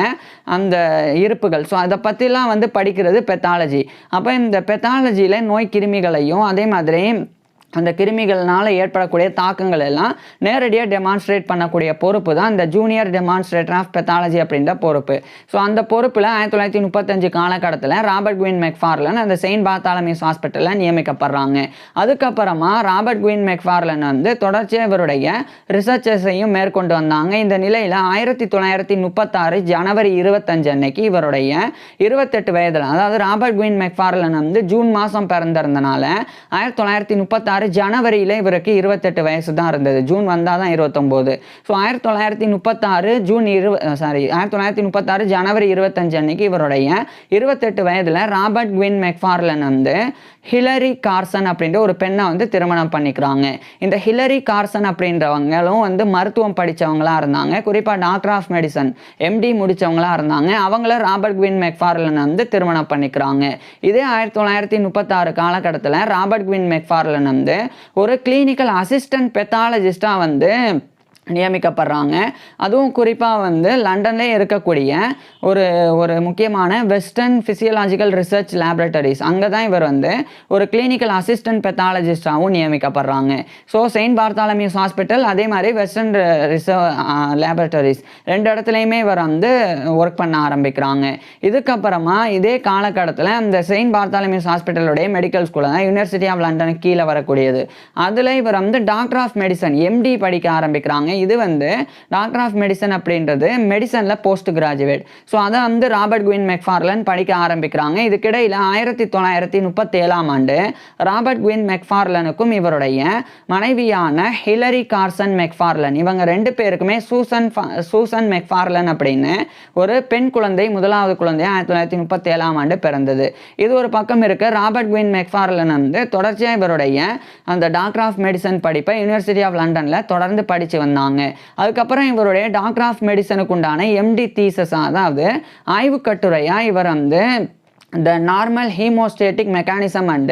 அந்த இருப்புகள். ஸோ அதை பற்றிலாம் வந்து படிக்கிறது பெத்தாலஜி. அப்போ இந்த பெத்தாலஜியில் நோய் கிருமிகளையும் அதே மாதிரி அந்த கிருமிகள்னால் ஏற்படக்கூடிய தாக்கங்கள் எல்லாம் நேரடியாக டெமான்ஸ்ட்ரேட் பண்ணக்கூடிய பொறுப்பு தான் இந்த ஜூனியர் டெமான்ஸ்ட்ரேட்டர் ஆஃப் பெத்தாலஜி அப்படின்ற பொறுப்பு. ஸோ அந்த பொறுப்பில் 1935 காலகட்டத்தில் ராபர்ட் குயின் மெக்ஃபார்லன் அந்த செயின்ட் பார்த்தாலமியூஸ் ஹாஸ்பிட்டலில் நியமிக்கப்படுறாங்க. அதுக்கப்புறமா ராபர்ட் குயின் மெக்ஃபார்லன் வந்து தொடர்ச்சியாக இவருடைய ரிசர்ச்சஸையும் மேற்கொண்டு வந்தாங்க. இந்த நிலையில் 1936 ஜனவரி 25 அன்னைக்கு இவருடைய 28 வயதில், அதாவது ராபர்ட் குயின் மெக்ஃபார்லன் வந்து ஜூன் மாதம் பிறந்திருந்தனால 1936 1936 ஜனவரியில் இவருக்கு 28 வயசு தான் இருந்தது. ஜூன் வந்தால் தான் 29. ஸோ 1936 1936 ஜனவரி 25 அன்னைக்கு இவருடைய 28 வயதில் ராபர்ட் குவின் மெக்ஃபார்லன் வந்து ஹிலரி கார்சன் அப்படின்ற ஒரு பெண்ணை வந்து திருமணம் பண்ணிக்கிறாங்க. இந்த ஹிலரி கார்சன் அப்படின்றவங்களும் வந்து மருத்துவம் படித்தவங்களாக இருந்தாங்க. குறிப்பாக டாக்டர் ஆஃப் மெடிசன் MD முடித்தவங்களாக இருந்தாங்க. அவங்கள ராபர்ட் குவின் மெக்ஃபார்லன் வந்து திருமணம் பண்ணிக்கிறாங்க. இதே 1936 காலகட்டத்தில் ராபர்ட் குவின் மெக்ஃபார்லன் வந்து ஒரு கிளினிக்கல் அசிஸ்டன்ட் பெத்தாலஜிஸ்டாக வந்து நியமிக்கப்படுறாங்க. அதுவும் குறிப்பாக வந்து லண்டன்லேயே இருக்கக்கூடிய ஒரு முக்கியமான வெஸ்டர்ன் ஃபிசியலாஜிக்கல் ரிசர்ச் லேபரட்டரிஸ் அங்கே தான் இவர் வந்து ஒரு கிளினிக்கல் அசிஸ்டன்ட் பெத்தாலஜிஸ்டாகவும் நியமிக்கப்படுறாங்க. ஸோ செயின்ட் பார்த்தாலமியூஸ் ஹாஸ்பிட்டல் அதே மாதிரி வெஸ்டர்ன் லேபரட்டரிஸ் 2 இடத்துலையுமே இவர் வந்து ஒர்க் பண்ண ஆரம்பிக்கிறாங்க. இதுக்கப்புறமா இதே காலகட்டத்தில் அந்த செயின்ட் பார்த்தாலமியூஸ் ஹாஸ்பிட்டலுடைய மெடிக்கல் ஸ்கூல் தான் யூனிவர்சிட்டி ஆஃப் லண்டனுக்கு கீழே வரக்கூடியது. அதில் இவர் வந்து டாக்டர் ஆஃப் மெடிசன் MD படிக்க ஆரம்பிக்கிறாங்க. இது வந்து டாக்டர் ஆஃப் மெடிசன் அப்படின்றது மெடிசனில் போஸ்ட் கிராஜுவேட். ஸோ அதை வந்து ராபர்ட் குவின் மெக்ஃபார்லன் படிக்க ஆரம்பிக்கிறாங்க. இதுக்கிடையில் 1937 ஆண்டு ராபர்ட் குவின் மெக்ஃபார்லனுக்கும் இவருடைய மனைவியான ஹிலரி கார்சன் மெக்ஃபார்லன் இவங்க 2 பேருக்குமே சூசன் மெக்ஃபார்லன் அப்படின்னு ஒரு பெண் குழந்தை, முதலாவது குழந்தை 1937 ஆண்டு பிறந்தது. இது ஒரு பக்கம் இருக்க, ராபர்ட் குவின் மெக்ஃபார்லன் வந்து தொடர்ச்சியாக இவருடைய அந்த டாக்டர் ஆஃப் மெடிசன் படிப்பை யூனிவர்சிட்டி ஆஃப் லண்டனில் தொடர்ந்து படித்து வந்தாங்க. அதுக்கப்புறம் இவருடைய டாக்டர் ஆஃப் மெடிசனுக்கு உண்டான MD தீசஸ், அதாவது ஆய்வு கட்டுரையா இவர் வந்து the normal hemostatic mechanism and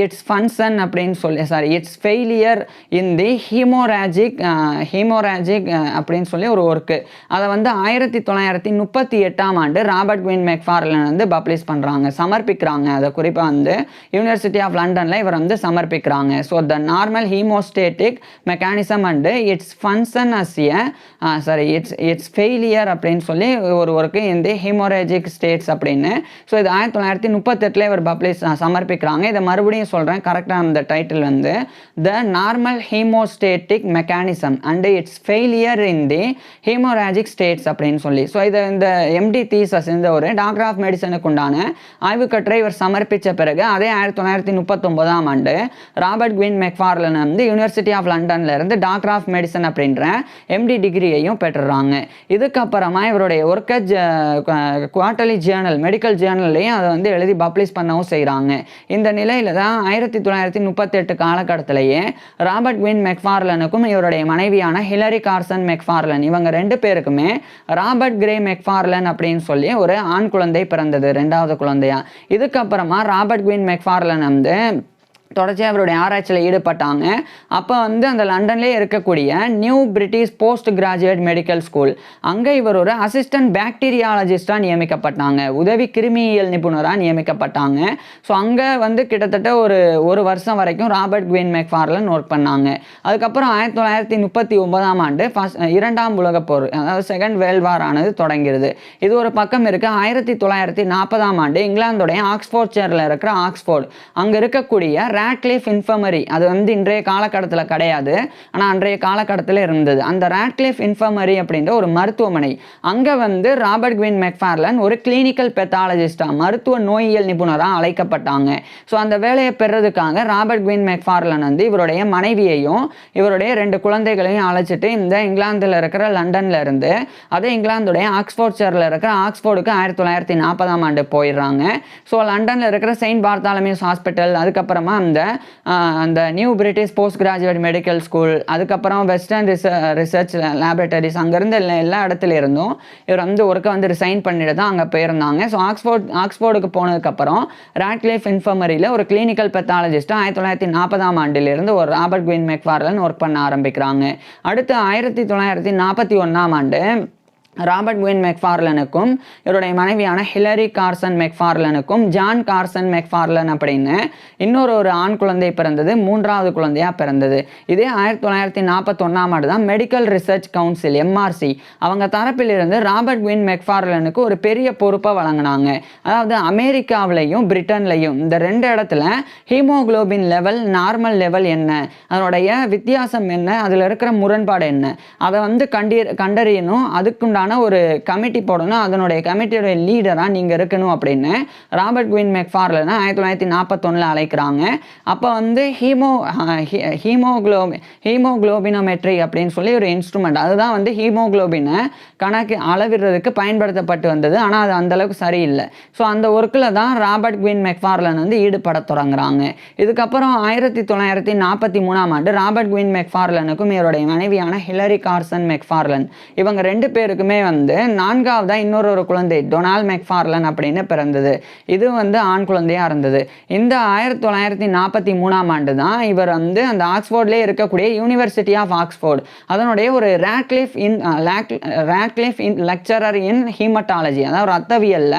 its function அப்படின்னு சொல்லி its failure in the hemorrhagic அப்படின்னு சொல்லி ஒரு ஒர்க்கு அதை வந்து 1938 ஆண்டு ராபர்ட் குவின் மெக்ஃபார்லன் வந்து பப்ளிஷ் பண்ணுறாங்க, சமர்ப்பிக்கிறாங்க. அதை குறிப்பாக வந்து யூனிவர்சிட்டி ஆஃப் லண்டனில் இவர் வந்து சமர்ப்பிக்கிறாங்க. So the normal haemostatic mechanism and its function its failure அப்படின்னு சொல்லி ஒரு ஒர்க்கு இந்த ஹீமோரேஜிக் ஸ்டேட்ஸ் அப்படின்னு. ஸோ இது 1938 இவர் பப்ளிஷ் சமர்ப்பிக்கிறாங்க. இதை மறுபடியும் சொல்கிறேன், கரெக்டாக அந்த டைட்டில் வந்து the normal haemostatic mechanism and its failure in the haemorrhagic states அப்படின்னு சொல்லி. ஸோ இதை இந்த MD தீசஸ் இந்த ஒரு டாக்டர் ஆஃப் மெடிசனுக்கு உண்டான ஆய்வுக்கட்டுரை இவர் சமர்ப்பித்த பிறகு அதே 1939 ஆண்டு ராபர்ட் குவின் மெக்ஃபார்லன் வந்து யூனிவர்சிட்டி ஆஃப் லண்டன்ல இருந்து டாக்டர் ஆஃப் மெடிசன் அப்படின்ற MD டிகிரியையும் பெற்றுறாங்க. இதுக்கப்புறமா இவருடைய ஒர்க்கை குவார்ட்டர்லி ஜேர்னல், மெடிக்கல் ஜேர்னல்லையும் அதை வந்து எழுதி பப்ளிஷ் பண்ணவும் செய்கிறாங்க. இந்த நிலையில தான் 1938 காலகட்டத்திலேயே ராபர்ட் குவின் மெக்ஃபார்லனுக்கும் இவருடைய மனைவியான ஹிலரி கார்சன் மெக்ஃபார்லன் இவங்க 2 பேருக்குமே ராபர்ட் கிரே மெக்ஃபார்லன் அப்படின்னு சொல்லி ஒரு ஆண் குழந்தை பிறந்தது, 2வது குழந்தையா. இதுக்கப்புறமா ராபர்ட் குவின் மெக்ஃபார்லன் வந்து தொடர்ச்சியாக அவருடைய ஆராய்ச்சியில் ஈடுபட்டாங்க. அப்போ வந்து அந்த லண்டன்லேயே இருக்கக்கூடிய new British post graduate medical school அங்கே இவர் ஒரு அசிஸ்டன்ட் பாக்டீரியாலஜிஸ்டாக நியமிக்கப்பட்டாங்க, உதவி கிருமியியல் நிபுணராக நியமிக்கப்பட்டாங்க. ஸோ அங்கே வந்து கிட்டத்தட்ட ஒரு வருஷம் வரைக்கும் ராபர்ட் குவின் மெக்ஃபார்லன் ஒர்க் பண்ணாங்க. அதுக்கப்புறம் 1939 ஆண்டு 2ஆம் உலகப் போர், அதாவது செகண்ட் வேர்ல்ட் வார் ஆனது தொடங்கிறது. இது ஒரு பக்கம் இருக்க. 1940 ஆண்டு இங்கிலாந்துடைய ஆக்ஸ்போர்ட்ஷையரில் இருக்கிற ஆக்ஸ்போர்ட் அங்கே இருக்கக்கூடிய ராட்க்ளிஃப் இன்ஃபர்மரி, அது வந்து இன்றைய காலகட்டத்தில் கிடையாது, ஆனால் அன்றைய காலகட்டத்தில் இருந்தது. அந்த ராட்க்ளிஃப் இன்ஃபர்மரி அப்படின்ற ஒரு மருத்துவமனை, அங்கே வந்து ராபர்ட் குவின் மெக்ஃபார்லன் ஒரு கிளினிக்கல் பெத்தாலஜிஸ்டாக, மருத்துவ நோயியல் நிபுணராக அழைக்கப்பட்டாங்க. ஸோ அந்த வேலையை பெறதுக்காக ராபர்ட் குவின் மெக்ஃபார்லன் வந்து இவருடைய மனைவியையும் இவருடைய 2 குழந்தைகளையும் அழைச்சிட்டு இந்த இங்கிலாந்தில் இருக்கிற லண்டன்ல இருந்து அதே இங்கிலாந்துடைய ஆக்ஸ்போர்ட்ஷையரில் இருக்கிற ஆக்ஸ்போர்டுக்கு 1940 ஆண்டு போயிடுறாங்க. ஸோ லண்டனில் இருக்கிற செயின்ட் பார்த்தாலமியூஸ் ஹாஸ்பிட்டல், அதுக்கப்புறமா அந்த new British post graduate medical school, அதுக்கப்புறம் வெஸ்டர்ன் ரிசர்ச் லேபரட்டரிஸ், அங்கேருந்து எல்லா இடத்துல இருந்தும் இவர் வந்து ஒர்க்கை வந்து ரிசைன் பண்ணிட்டு தான் அங்கே போயிருந்தாங்க. ஸோ ஆக்ஸ்போர்டுக்கு போனதுக்கப்புறம் ராட்க்ளிஃப் இன்ஃபர்மரியில் ஒரு கிளினிக்கல் பெத்தாலஜிஸ்ட்டாக 1940 ஆண்டிலிருந்து ஒரு ராபர்ட் குவின் மெக்ஃபார்லன் ஒர்க் பண்ண ஆரம்பிக்கிறாங்க. அடுத்து 1941 ஆண்டு ராபர்ட் குவின் மெக்ஃபார்லனுக்கும் இவருடைய மனைவியான ஹிலரி கார்சன் மெக்ஃபார்லனுக்கும் ஜான் கார்சன் மெக்ஃபார்லன் அப்படின்னு இன்னொரு ஆண் குழந்தை பிறந்தது, 3வது குழந்தையாக பிறந்தது. இதே 1941 ஆண்டு தான் மெடிக்கல் ரிசர்ச் கவுன்சில் MRC அவங்க தரப்பிலிருந்து ராபர்ட் குவின் மெக்ஃபார்லனுக்கு ஒரு பெரிய பொறுப்பை வழங்கினாங்க. அதாவது அமெரிக்காவிலையும் பிரிட்டன்லையும் இந்த 2 இடத்துல ஹீமோகுளோபின் லெவல், நார்மல் லெவல் என்ன, அதனுடைய வித்தியாசம் என்ன, அதில் இருக்கிற முரண்பாடு என்ன, அதை வந்து கண்டறியணும். அதுக்குண்டான இதுக்கான ஒரு கமிட்டி போடணும், அதனுடைய கமிட்டியோட லீடராக நீங்கள் இருக்கணும் அப்படின்னு ராபர்ட் குயின் மெக்ஃபார்லனை 1941 அழைக்கிறாங்க. அப்போ வந்து ஹீமோகுளோபினோமெட்ரி அப்படின்னு சொல்லி ஒரு இன்ஸ்ட்ருமெண்ட், அதுதான் வந்து ஹீமோகுளோபினை கணக்கு அளவிடுறதுக்கு பயன்படுத்தப்பட்டு வந்தது. ஆனால் அது அந்தளவுக்கு சரியில்லை. ஸோ அந்த ஒர்க்கில் தான் ராபர்ட் குயின் மெக்ஃபார்லன் வந்து ஈடுபட தொடங்குறாங்க. இதுக்கப்புறம் 1943ஆம் ஆண்டு ராபர்ட் குயின் மெக்ஃபார்லனுக்கும் இவருடைய மனைவியான ஹிலரி கார்சன் மெக்ஃபார்லன், இவங்க 2 பேருக்குமே வந்து 4ஆவதாக இன்னொரு குழந்தை டொனால்ட் மெக்ஃபார்லன் அப்படின்னு பிறந்தது. இது வந்து ஆண் குழந்தையாக இருந்தது. இந்த 1943ஆம் ஆண்டு தான் இவர் வந்து அந்த ஆக்ஸ்போர்ட்லேயே இருக்கக்கூடிய யூனிவர்சிட்டி ஆஃப் ஆக்ஸ்போர்ட் அதனுடைய ஒரு ராட்க்ளிஃப் லெக்சரர் இன் ஹீமட்டாலஜி, அதாவது ரத்தவியல்ல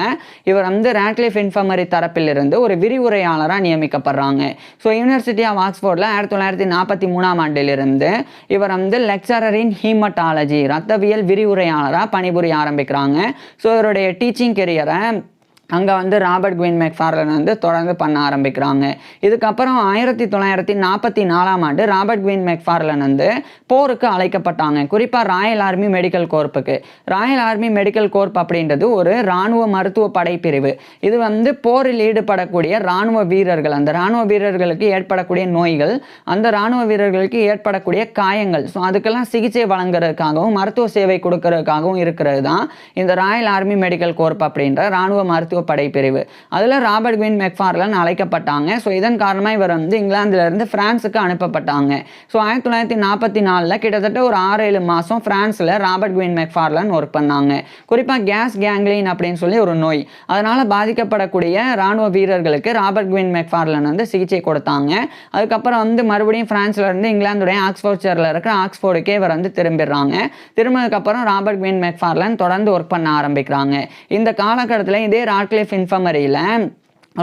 இவர் வந்து ராட்க்ளிஃப் இன்ஃபர்மரி தரப்பிலிருந்து ஒரு விரிவுரையாளராக நியமிக்கப்படுறாங்க. ஸோ யூனிவர்சிட்டி ஆஃப் ஆக்ஸ்போர்டில் 1943ஆம் ஆண்டிலிருந்து இவர் வந்து லெக்சரர் இன் ஹீமட்டாலஜி ரத்தவியல் விரிவுரையாளராக பணிபுரிய ஆரம்பிக்கிறாங்க. ஸோ இவருடைய டீச்சிங் கெரியரை அங்கே வந்து ராபர்ட் குயின் மெக்ஃபார்லன் வந்து தொடர்ந்து பண்ண ஆரம்பிக்கிறாங்க. இதுக்கப்புறம் 1944ஆம் ஆண்டு ராபர்ட் குயின் மெக்ஃபார்லன் வந்து போருக்கு அழைக்கப்பட்டாங்க, குறிப்பாக ராயல் ஆர்மி மெடிக்கல் கோர்ப்புக்கு. ராயல் ஆர்மி மெடிக்கல் கோர்ப் அப்படின்றது ஒரு இராணுவ மருத்துவ படைப்பிரிவு. இது வந்து போரில் ஈடுபடக்கூடிய இராணுவ வீரர்கள், அந்த இராணுவ வீரர்களுக்கு ஏற்படக்கூடிய நோய்கள், அந்த இராணுவ வீரர்களுக்கு ஏற்படக்கூடிய காயங்கள், ஸோ அதுக்கெல்லாம் சிகிச்சை வழங்குறதுக்காகவும் மருத்துவ சேவை கொடுக்கறதுக்காகவும் இருக்கிறது தான் இந்த ராயல் ஆர்மி மெடிக்கல் கோர்ப் அப்படின்ற இராணுவ மருத்துவ படைப்பிரிவு. அதில் ராபர்ட் குயின் மெக்ஃபார்லன் அழைக்கப்பட்டாங்க. ஸோ இதன் காரணமாக இவர் வந்து இங்கிலாந்திலிருந்து பிரான்ஸுக்கு அனுப்பப்பட்டாங்க. ஸோ 1944 கிட்டத்தட்ட ஒரு 6-7 மாதம் பிரான்ஸில் ராபர்ட் குயின் மெக்ஃபார்லன் ஒர்க் பண்ணாங்க. குறிப்பாக கேஸ் கேங்க்லின் அப்படின்னு சொல்லி ஒரு நோய், அதனால் பாதிக்கப்படக்கூடிய இராணுவ வீரர்களுக்கு ராபர்ட் குயின் மெக்ஃபார்லன் வந்து சிகிச்சை கொடுத்தாங்க. அதுக்கப்புறம் வந்து மறுபடியும் பிரான்ஸ்லேருந்து இங்கிலாந்துடைய ஆக்ஸ்போர்ட்ஷையரில் இருக்கிற ஆக்ஸ்போர்டுக்கே இவர் வந்து திரும்பிடுறாங்க. திரும்பினதுக்கப்புறம் ராபர்ட் குயின் மெக்ஃபார்லன் தொடர்ந்து ஒர்க் பண்ண ஆரம்பிக்கிறாங்க. இந்த காலகட்டத்தில் இதே ராட்க்ளிஃப் இன்ஃபர்மரியில்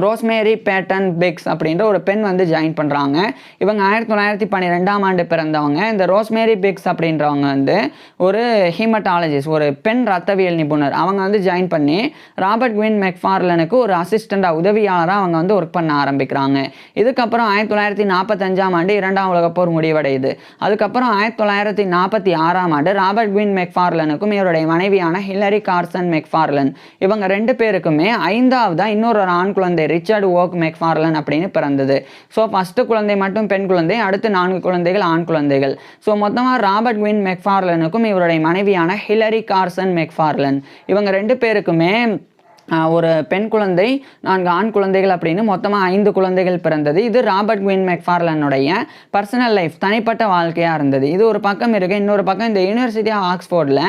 ரோஸ்மேரி பேட்டன் பிக்ஸ் அப்படின்ற ஒரு பெண் வந்து ஜாயின் பண்ணுறாங்க. இவங்க 1912ஆம் ஆண்டு பிறந்தவங்க. இந்த ரோஸ்மேரி பிக்ஸ் அப்படின்றவங்க வந்து ஒரு ஹீமட்டாலஜிஸ்ட், ஒரு பெண் ரத்தவியல் நிபுணர். அவங்க வந்து ஜாயின் பண்ணி ராபர்ட் குயின் மெக்ஃபார்லனுக்கு ஒரு அசிஸ்டண்டாக உதவியாளராக அவங்க வந்து ஒர்க் பண்ண ஆரம்பிக்கிறாங்க. இதுக்கப்புறம் 1945ஆம் ஆண்டு 2ஆம் உலகப் போர் முடிவடையுது. அதுக்கப்புறம் 1946ஆம் ஆண்டு ராபர்ட் குயின் மெக்ஃபார்லனுக்கும் இவருடைய மனைவியான ஹிலரி கார்சன் மெக்ஃபார்லன், இவங்க 2 பேருக்குமே 5ஆவதாக இன்னொரு ஆண் குழந்தை ரிச்சர்ட் ஓக் மெக்ஃபார்லன் அப்படின்னு பிறந்தது. ஸோ ஃபர்ஸ்ட் குழந்தை மட்டும் பெண் குழந்தை, அடுத்து 4 குழந்தைகள் ஆண் குழந்தைகள். ஸோ மொத்தமாக ராபர்ட் குயின் மெக்ஃபார்லனுக்கும் இவருடைய மனைவியான ஹிலரி கார்சன் மெக்ஃபார்லன், இவங்க 2 பேருக்குமே ஒரு பெண் குழந்தை 4 ஆண் குழந்தைகள் அப்படின்னு மொத்தமாக 5 குழந்தைகள் பிறந்தது. இது ராபர்ட் குயின் மெக்ஃபார்லனுடைய பர்சனல் லைஃப், தனிப்பட்ட வாழ்க்கையாக இருந்தது. இது ஒரு பக்கம் இருக்குது. இன்னொரு பக்கம் இந்த university of ஆக்ஸ்போர்டில்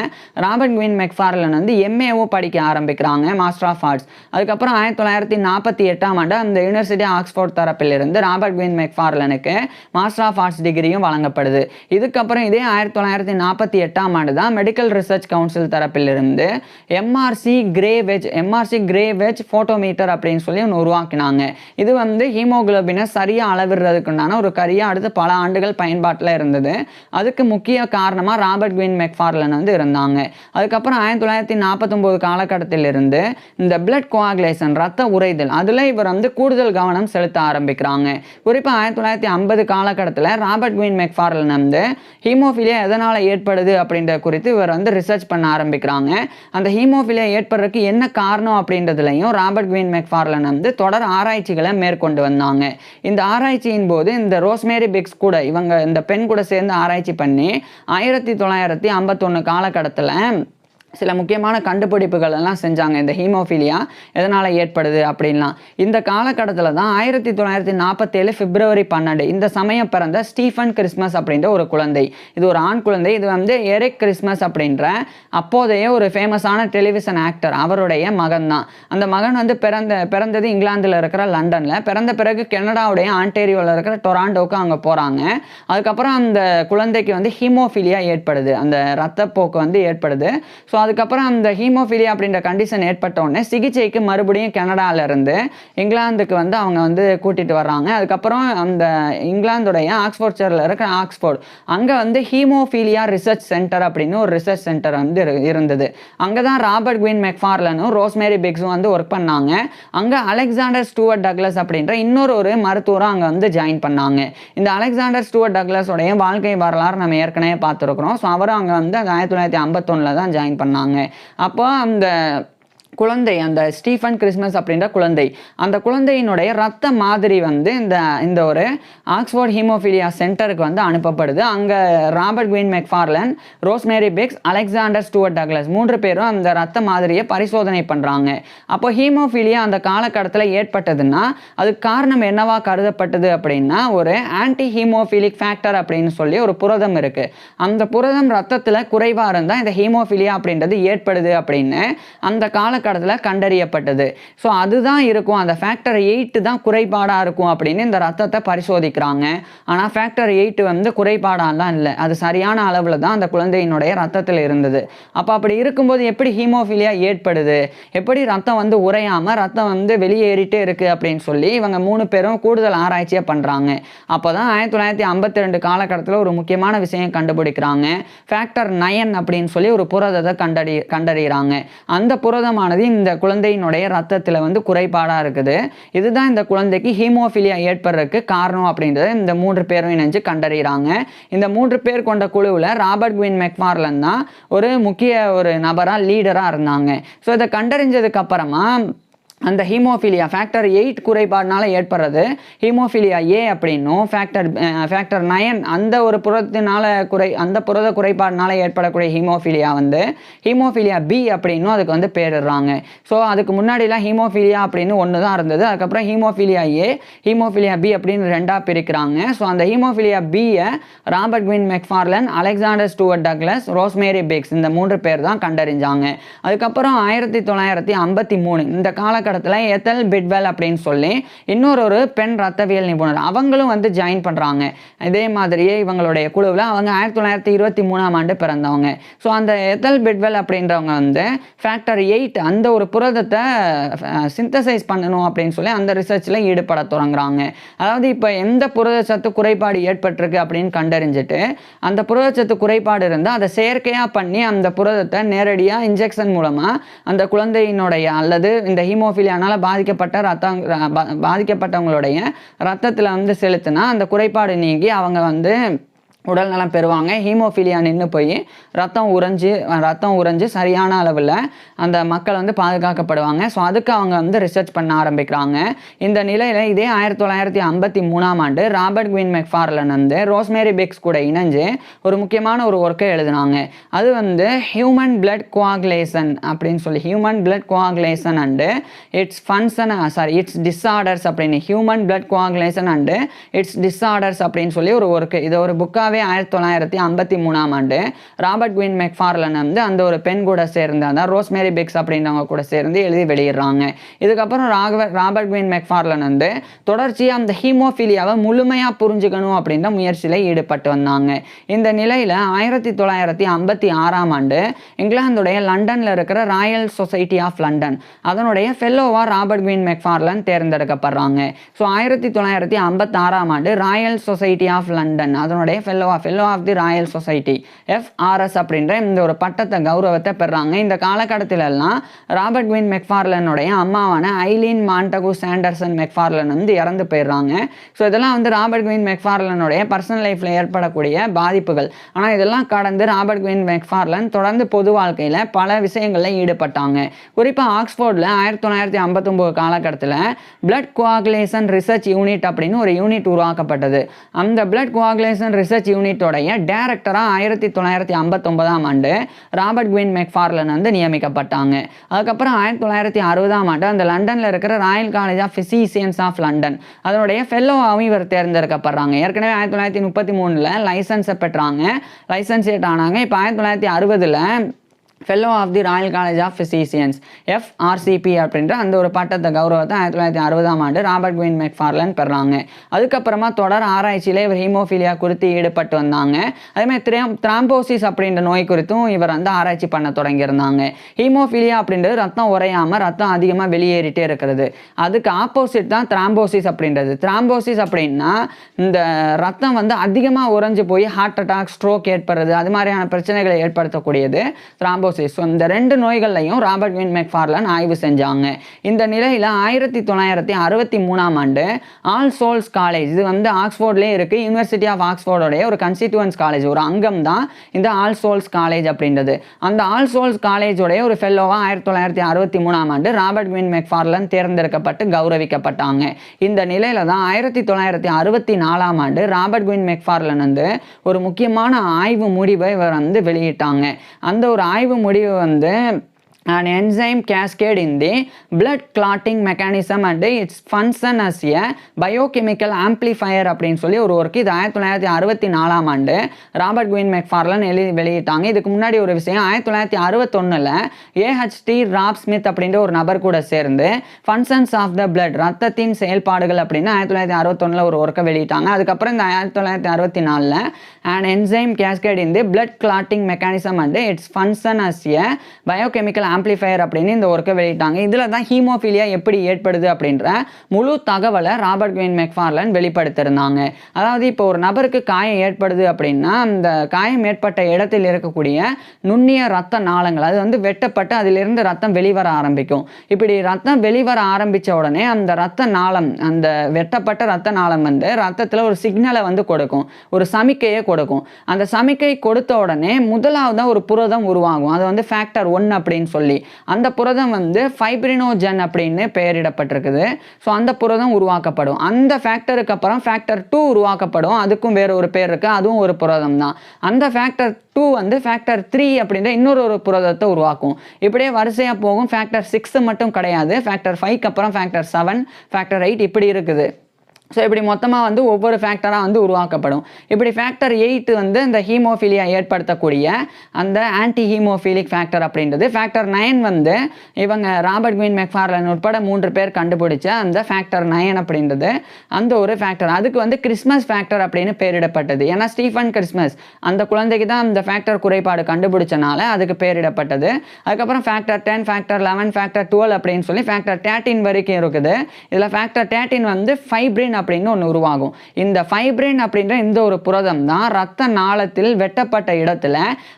Robert Gwyn Macfarlane வந்து எம்ஏஓ படிக்க ஆரம்பிக்கிறாங்க, மாஸ்டர் ஆஃப் ஆர்ட்ஸ். அதுக்கப்புறம் 1948ஆம் ஆண்டு அந்த யூனிவர்சிட்டி ஆஃப் ஆக்ஸ்போர்ட் தரப்பிலிருந்து ராபர்ட் குயின் மெக்ஃபார்லனுக்கு மாஸ்டர் ஆஃப் ஆர்ட்ஸ் டிகிரியும் வழங்கப்படுது. இதுக்கப்புறம் இதே 1948ஆம் ஆண்டு தான் மெடிக்கல் ரிசர்ச் கவுன்சில் தரப்பிலிருந்து எம்ஆர்சி கிரேவெஜ் ஃபோட்டோமீட்டர் அப்படின்னு சொல்லி ஒன்று உருவாக்கினாங்க. இது வந்து ஹீமோகுளோபினை சரியாக அளவிடுறதுக்குண்டான ஒரு கருவியாக அடுத்து பல ஆண்டுகள் பயன்பாட்டில் இருந்தது. அதுக்கு முக்கிய காரணமாக ராபர்ட் குயின் மெக்ஃபார்லன் வந்து இருந்தாங்க. அதுக்கப்புறம் 1949 காலகட்டத்திலிருந்து இந்த பிளட் கோஆகுலேஷன், ரத்த உறைதல், அதில் இவர் வந்து கூடுதல் கவனம் செலுத்த ஆரம்பிக்கிறாங்க. குறிப்பாக 1950 காலகட்டத்தில் ராபர்ட் குயின் மெக்ஃபார்லன் வந்து ஹீமோஃபிலியா எதனால் ஏற்படுது அப்படின்ற குறித்து இவர் வந்து ரிசர்ச் பண்ண ஆரம்பிக்கிறாங்க. அந்த ஹீமோஃபிலியா ஏற்படுறதுக்கு என்ன காரணம் அப்படின்றதுலையும் ராபர்ட் குயின் மெக்ஃபார்லன் வந்து தொடர் ஆராய்ச்சிகளை மேற்கொண்டு வந்தாங்க. இந்த ஆராய்ச்சியின் போது இந்த ரோஸ்மேரி பிக்ஸ் கூட, இவங்க இந்த பெண் கூட சேர்ந்து ஆராய்ச்சி பண்ணி 1951 காலகட்டத்தில் சில முக்கியமான கண்டுபிடிப்புகள் எல்லாம் செஞ்சாங்க. இந்த ஹீமோஃபிலியா எதனால் ஏற்படுது அப்படின்லாம். இந்த காலகட்டத்தில் தான் 1947 பிப்ரவரி 12 இந்த சமயம் பிறந்த ஸ்டீஃபன் கிறிஸ்மஸ் அப்படின்ற ஒரு குழந்தை. இது ஒரு ஆண் குழந்தை. இது வந்து எரிக் கிறிஸ்மஸ் அப்படின்ற அப்போதைய ஒரு ஃபேமஸான டெலிவிஷன் ஆக்டர், அவருடைய மகன் தான். அந்த மகன் வந்து பிறந்தது இங்கிலாந்தில் இருக்கிற லண்டனில். பிறந்த பிறகு கனடாவுடைய ஆன்டேரியோவில் இருக்கிற டொராண்டோவுக்கு அங்கே போகிறாங்க. அதுக்கப்புறம் அந்த குழந்தைக்கு வந்து ஹீமோஃபிலியா ஏற்படுது, அந்த ரத்தப்போக்கு வந்து ஏற்படுது. ஸோ அதுக்கப்புறம் அந்த ஹீமோஃபிலியா அப்படின்ற கண்டிஷன் ஏற்பட்டோடனே சிகிச்சைக்கு மறுபடியும் கனடாவிலேருந்து இங்கிலாந்துக்கு வந்து அவங்க வந்து கூட்டிகிட்டு வர்றாங்க. அதுக்கப்புறம் அந்த இங்கிலாந்துடைய ஆக்ஸ்போர்ட்ஷையரில் இருக்கிற ஆக்ஸ்போர்ட், அங்கே வந்து ஹீமோஃபிலியா ரிசர்ச் சென்டர் அப்படின்னு ஒரு ரிசர்ச் சென்டர் வந்து இருந்தது. அங்கே தான் ராபர்ட் குயின் மெக்ஃபார்லனும் ரோஸ்மேரி பிக்ஸும் வந்து ஒர்க் பண்ணாங்க. அங்கே அலெக்சாண்டர் ஸ்டூவர்ட் டக்ளஸ் அப்படின்ற இன்னொரு மருத்துவரும் அங்கே வந்து ஜாயின் பண்ணாங்க. இந்த அலெக்சாண்டர் ஸ்டூவர்ட் டக்ளஸோடைய வாழ்க்கை வரலாறு நம்ம ஏற்கனவே பார்த்துருக்குறோம். ஸோ அவரும் அங்கே வந்து 1951 தான் ஜாயின் பண்ணாங்க. பண்ணாங்க. அப்போ அந்த குழந்தை, அந்த ஸ்டீஃபன் கிறிஸ்மஸ் அப்படின்ற குழந்தை, அந்த குழந்தையினுடைய ரத்த மாதிரி வந்து இந்த ஒரு ஆக்ஸ்ஃபோர்ட் ஹீமோஃபீலியா சென்டருக்கு வந்து அனுப்பப்படுது. அங்கே Robert Gwyn Macfarlane, Rosemary Biggs, Alexander Stuart Douglas 3 பேரும் அந்த ரத்த மாதிரியை பரிசோதனை பண்ணுறாங்க. அப்போ ஹீமோஃபீலியா அந்த காலகட்டத்தில் ஏற்பட்டதுன்னா அதுக்கு காரணம் என்னவா கருதப்பட்டது அப்படின்னா ஒரு ஆன்டி ஹீமோஃபிலிக் ஃபேக்டர் அப்படின்னு சொல்லி ஒரு புரதம் இருக்குது. அந்த புரதம் ரத்தத்தில் குறைவாக இருந்தால் இந்த ஹீமோஃபீலியா அப்படின்றது ஏற்படுது அப்படின்னு அந்த காலகட்டத்தில் கண்டறியப்பட்டது. ஸோ அதுதான் இருக்கும், அந்த ஃபேக்டர் 8 தான் குறைபாடாக இருக்கும் அப்படின்னு இந்த ரத்தத்தை பரிசோதிக்கிறாங்க. ஆனால் ஃபேக்டர் 8 வந்து குறைபாடாலாம் இல்லை, அது சரியான அளவில் தான் அந்த குழந்தையினுடைய ரத்தத்தில் இருந்தது. அப்போ அப்படி இருக்கும்போது எப்படி ஹீமோஃபீலியா ஏற்படுது, எப்படி ரத்தம் வந்து உறையாமல் ரத்தம் வந்து வெளியேறிட்டே இருக்குது அப்படின்னு சொல்லி இவங்க 3 பேரும் கூடுதல் ஆராய்ச்சியை பண்ணுறாங்க. அப்போ தான் 1952 காலகட்டத்தில் ஒரு முக்கியமான விஷயம் கண்டுபிடிக்கிறாங்க. ஃபேக்டர் 9 அப்படின்னு சொல்லி ஒரு புரதத்தை கண்டறிகிறாங்க. அந்த புரதமானது இந்த குழந்தையினுடைய ரத்தத்தில் வந்து குறைபாடாக இருக்குது. இதுதான் இந்த குழந்தைக்கு ஹீமோஃபீலியா ஏற்படுறதுக்கு காரணம் அப்படின்றத இந்த 3 பேரும் இணைஞ்சு கண்டறிகிறாங்க. இந்த 3 பேர் கொண்ட குழுவில் ராபர்ட் குயின் மெக்ஃபார்லன் தான் ஒரு முக்கிய ஒரு நபராக லீடராக இருந்தாங்க. ஸோ இதை கண்டறிஞ்சதுக்கு அப்புறமா அந்த ஹீமோஃபீலியா ஃபேக்டர் 8 குறைபாடுனால ஏற்படுறது ஹீமோஃபீலியா ஏ அப்படின்னும், ஃபேக்டர் 9 அந்த ஒரு புரதத்தினால அந்த புரத குறைபாடுனால ஏற்படக்கூடிய ஹீமோஃபீலியா வந்து ஹீமோஃபீலியா பி அப்படின்னும் அதுக்கு வந்து பேரிடுறாங்க. ஸோ அதுக்கு முன்னாடிலாம் ஹீமோஃபீலியா அப்படின்னு ஒன்று தான் இருந்தது. அதுக்கப்புறம் ஹீமோஃபீலியா ஏ, ஹீமோஃபீலியா பி அப்படின்னு 2ஆக பிரிக்கிறாங்க. ஸோ அந்த ஹீமோஃபீலியா பியை Robert Gwyn Macfarlane, Alexander Stuart Douglas, Rosemary Biggs இந்த 3 பேர் தான் கண்டறிஞ்சாங்க. அதுக்கப்புறம் 1953 இந்த காலகட்டத்தில் எத்தல் பிட்வெல் அப்படின்னு சொல்லி இன்னொரு பெண் ரத்தவியல் நிபுணர் அவங்களும் வந்து ஜாயின் பண்றாங்க. இதே மாதிரியே இவங்களுடைய குழுவில் அவங்க 1923 பிறந்தவங்க. ஸோ அந்த எத்தல் பிட்வெல் அப்படின்றவங்க வந்து ஃபேக்டர் 8 அந்த ஒரு புரதத்தை சிந்தசைஸ் பண்ணணும் அப்படின்னு சொல்லி அந்த ரிசர்ச்சில் ஈடுபட தொடங்குறாங்க. அதாவது இப்போ எந்த புரதச்சத்து குறைபாடு ஏற்பட்டிருக்கு அப்படின்னு கண்டறிஞ்சிட்டு அந்த புரதச்சத்து குறைபாடு இருந்தால் அதை செயற்கையாக பண்ணி அந்த புரதத்தை நேரடியாக இன்ஜெக்ஷன் மூலமாக அந்த குழந்தையினுடைய அல்லது இந்த ஹீமோஃபீலியானால பாதிக்கப்பட்டவங்களுடைய ரத்தத்தில் வந்து செலுத்தினா அந்த குறைபாடு நீங்கி அவங்க வந்து உடல் நலம் பெறுவாங்க. ஹீமோஃபீலியா நின்று போய் ரத்தம் உறைஞ்சு சரியான அளவில் அந்த மக்கள் வந்து பாதுகாக்கப்படுவாங்க. ஸோ அதுக்கு அவங்க வந்து ரிசர்ச் பண்ண ஆரம்பிக்கிறாங்க. இந்த நிலையில் இதே 1953 ராபர்ட் குயின் மெக்ஃபார்லன் வந்து ரோஸ்மேரி பெக்ஸ் கூட இணைஞ்சு ஒரு முக்கியமான ஒரு ஒர்க்கை எழுதினாங்க. அது வந்து ஹியூமன் பிளட் கோஆகுலேஷன் அப்படின்னு சொல்லி human blood coagulation and its disorders அப்படின்னு human blood coagulation and its disorders அப்படின்னு சொல்லி ஒரு ஒர்க்கு. இது ஒரு புக்காகவே 1953 ராபர்ட் குயின் மெக்ஃபார்லன் வந்து அந்த ஒரு பெண் கூட சேர்ந்து அதான் ரோஸ்மேரி பெக்ஸ் அப்படின்றவங்க கூட சேர்ந்து எழுதி வெளியிடுறாங்க. இதுக்கப்புறம் ராபர்ட் குயின் மெக்ஃபார்லன் வந்து தொடர்ச்சியாக அந்த ஹீமோஃபீலியாவை முழுமையாக புரிஞ்சுக்கணும் அப்படின்ற முயற்சியில் ஈடுபட்டு வந்தாங்க. இந்த நிலையில் 1956 இங்கிலாந்துடைய லண்டனில் இருக்கிற ராயல் சொசைட்டி ஆஃப் லண்டன் அதனுடைய ஃபெல்லோவா ராபர்ட் குயின் மெக்ஃபார்லன் தேர்ந்தெடுக்கப்படுறாங்க. So 1956 royal society of London அதனுடைய fellow of the royal society FRS அப்படின்ற இந்த ஒரு பட்டத்தை கௌரவத்தை பெறாங்க. இந்த காலகட்டத்திலெல்லாம் ராபர்ட் குயின் மெக்ஃபார்லனுடைய அம்மாவான ஐலீன் மாண்டகு சாண்டர்சன் மெக்ஃபார்லன் வந்து இறந்து போயிடுறாங்க. ஸோ இதெல்லாம் வந்து ராபர்ட் குயின் மெக்ஃபார்லனுடைய பர்சனல் லைஃப்பில் ஏற்படக்கூடிய பாதிப்புகள். ஆனால் இதெல்லாம் கடந்து ராபர்ட் குயின் மெக்ஃபார்லன் தொடர்ந்து பொது வாழ்க்கையில் பல விஷயங்களில் ஈடுபட்டாங்க. குறிப்பாக ஆக்ஸ்போர்டில் 1959 காலகட்டத்தில் பிளட் கோஆகுலேஷன் ரிசர்ச் யூனிட் அப்படின்னு ஒரு யூனிட் உருவாக்கப்பட்டது. அந்த பிளட் கோஆகுலேஷன் ரிசர்ச் யூனிட்டோடைய டைரக்டராக 1959 ராபர்ட் குயின் மெக்ஃபார்லன் வந்து நியமிக்கப்பட்டாங்க. அதுக்கப்புறம் 1960 அந்த லண்டனில் இருக்கிற royal college of physicians of London அதனுடைய ஃபெல்லோவாகவும் இவர் தேர்ந்தெடுக்கப்படுறாங்க. ஏற்கனவே 1933 லைசன்ஸை பெற்றாங்க, லைசன்ஸேட் ஆனாங்க. இப்போ 1960 fellow of the royal college of physicians FRCP அப்படின்ற அந்த ஒரு பட்டத்தை கௌரவத்தை 1960 ராபர்ட் குயின் மெக்ஃபார்லன் பெறாங்க. அதுக்கப்புறமா தொடர் ஆராய்ச்சியிலே இவர் ஹீமோஃபீலியா குறித்து ஈடுபட்டு வந்தாங்க. அதேமாதிரி த்ராம்போசிஸ் அப்படின்ற நோய் குறித்தும் இவர் வந்து ஆராய்ச்சி பண்ண தொடங்கியிருந்தாங்க. ஹீமோஃபீலியா அப்படின்றது ரத்தம் உறையாமல் ரத்தம் அதிகமாக வெளியேறிட்டே இருக்கிறது. அதுக்கு ஆப்போசிட் தான் த்ராம்போசிஸ் அப்படின்றது. த்ராம்போசிஸ் அப்படின்னா இந்த ரத்தம் வந்து அதிகமாக உறைஞ்சு போய் ஹார்ட் அட்டாக், ஸ்ட்ரோக் ஏற்படுறது அது மாதிரியான பிரச்சனைகளை ஏற்படுத்தக்கூடியது த்ராம்போசிஸ் த்ரோம்போசிஸ். ஸோ இந்த 2 நோய்கள்லையும் ராபர்ட் குயின் மெக்ஃபார்லன் ஆய்வு செஞ்சாங்க. இந்த நிலையில் 1963ஆம் ஆண்டு ஆல் சோல்ஸ் காலேஜ், இது வந்து ஆக்ஸ்போர்ட்லேயே இருக்குது, யூனிவர்சிட்டி ஆஃப் ஆக்ஸ்போர்டோடைய ஒரு கன்ஸ்டிடியூவன்ஸ் காலேஜ், ஒரு அங்கம் தான் இந்த ஆல் சோல்ஸ் காலேஜ் அப்படின்றது. அந்த ஆல் சோல்ஸ் காலேஜோடைய ஒரு ஃபெல்லோவாக 1963ஆம் ஆண்டு ராபர்ட் குயின் மெக்ஃபார்லன் தேர்ந்தெடுக்கப்பட்டு கௌரவிக்கப்பட்டாங்க. இந்த நிலையில தான் 1964ஆம் ஆண்டு ராபர்ட் குயின் மெக்ஃபார்லன் வந்து ஒரு முக்கியமான ஆய்வு முடிவை இவர் வந்து வெளியிட்டாங்க. அந்த ஒரு ஆய்வு முடிவு வந்து an enzyme cascade in the blood clotting mechanism and its function as a biochemical amplifier அப்படின்னு சொல்லி ஒரு ஒர்க். இது 1964ஆம் ஆண்டு ராபர்ட் குயின் மெக்ஃபார்லன் வெளியிட்டாங்க. இதுக்கு முன்னாடி ஒரு விஷயம், 1961ல் AHT ராப் ஸ்மித் அப்படின்ற ஒரு நபர் கூட சேர்ந்து ஃபங்க்ஷன்ஸ் ஆஃப் த பிளட், ரத்தத்தின் செயல்பாடுகள் அப்படின்னு 1961ல் ஒரு ஒர்க்கை வெளியிட்டாங்க. அதுக்கப்புறம் இந்த 1964ல் an enzyme cascade in the blood clotting mechanism and its function as a biochemical amplifier அப்படின்னு இந்த ஒர்க்கை வெளியிட்டாங்க. இதில் தான் ஹீமோஃபீலியா எப்படி ஏற்படுது அப்படின்ற முழு தகவலை ராபர்ட் குயின் மெக்ஃபார்லன் வெளிப்படுத்தியிருந்தாங்க. அதாவது இப்போ ஒரு நபருக்கு காயம் ஏற்படுது அப்படின்னா அந்த காயம் ஏற்பட்ட இடத்தில் இருக்கக்கூடிய நுண்ணிய ரத்த நாளங்கள் அது வந்து வெட்டப்பட்டு அதிலிருந்து ரத்தம் வெளிவர ஆரம்பிக்கும். இப்படி ரத்தம் வெளிவர ஆரம்பித்த உடனே அந்த ரத்த நாளம், அந்த வெட்டப்பட்ட ரத்த நாளம் வந்து ரத்தத்தில் ஒரு சிக்னலை வந்து கொடுக்கும், ஒரு சமிக்கையை கொடுக்கும். அந்த சமிக்கை கொடுத்த உடனே முதலாவதாக ஒரு புரதம் உருவாகும். அது வந்து ஃபேக்டர் 1 அப்படின்னு சொல்லி அந்த புரதம் வந்து ஃபைப்ரினோஜன் அப்படின்னு பெயரிடப்பட்டிருக்குது. ஸோ அந்த புரதம் உருவாக்கப்படும். அந்த ஃபேக்டருக்கு அப்புறம் ஃபேக்டர் 2 உருவாக்கப்படும். அதுக்கும் வேற ஒரு பேர் இருக்குது, அதுவும் ஒரு புரதம் தான். அந்த ஃபேக்டர் 2 வந்து ஃபேக்டர் 3 அப்படின்ற இன்னொரு புரதத்தை உருவாக்கும். இப்படியே வரிசையாக போகும். ஃபேக்டர் 6 மட்டும் கிடையாது, ஃபேக்டர் 5க்கு அப்புறம் ஃபேக்டர் 7, ஃபேக்டர் 8 இப்படி இருக்குது. ஸோ இப்படி மொத்தமாக வந்து ஒவ்வொரு ஃபேக்டராக வந்து உருவாக்கப்படும். இப்படி ஃபேக்டர் 8 வந்து இந்த ஹீமோஃபீலியா ஏற்படுத்தக்கூடிய அந்த ஆன்டி ஹீமோஃபீலிக் ஃபேக்டர் அப்படின்றது. ஃபேக்டர் 9 வந்து இவங்க ராபர்ட் குயின் மெக்ஃபார்லன் உட்பட 3 பேர் கண்டுபிடிச்ச அந்த ஃபேக்டர் 9 அப்படின்றது அந்த ஒரு ஃபேக்டர். அதுக்கு வந்து கிறிஸ்மஸ் ஃபேக்டர் அப்படின்னு பெயரிடப்பட்டது. ஏன்னா ஸ்டீஃபன் கிறிஸ்மஸ் அந்த குழந்தைக்கு தான் அந்த ஃபேக்டர் குறைபாடு கண்டுபிடிச்சனால அதுக்கு பெயரிடப்பட்டது. அதுக்கப்புறம் ஃபேக்டர் 10, ஃபேக்டர் 11, ஃபேக்டர் 12 அப்படின்னு சொல்லி ஃபேக்டர் 13 வரைக்கும் இருக்குது. இதில் ஃபேக்டர் 13 வந்து ஃபைப்ரின் அப்படின்னு ஒன்று உருவாகும். இந்த ஃபைப்ரின் அப்படின்ற இந்த ஒரு புரதம் தான் ரத்த நாளத்தில் வெட்டப்பட்ட இடத்துல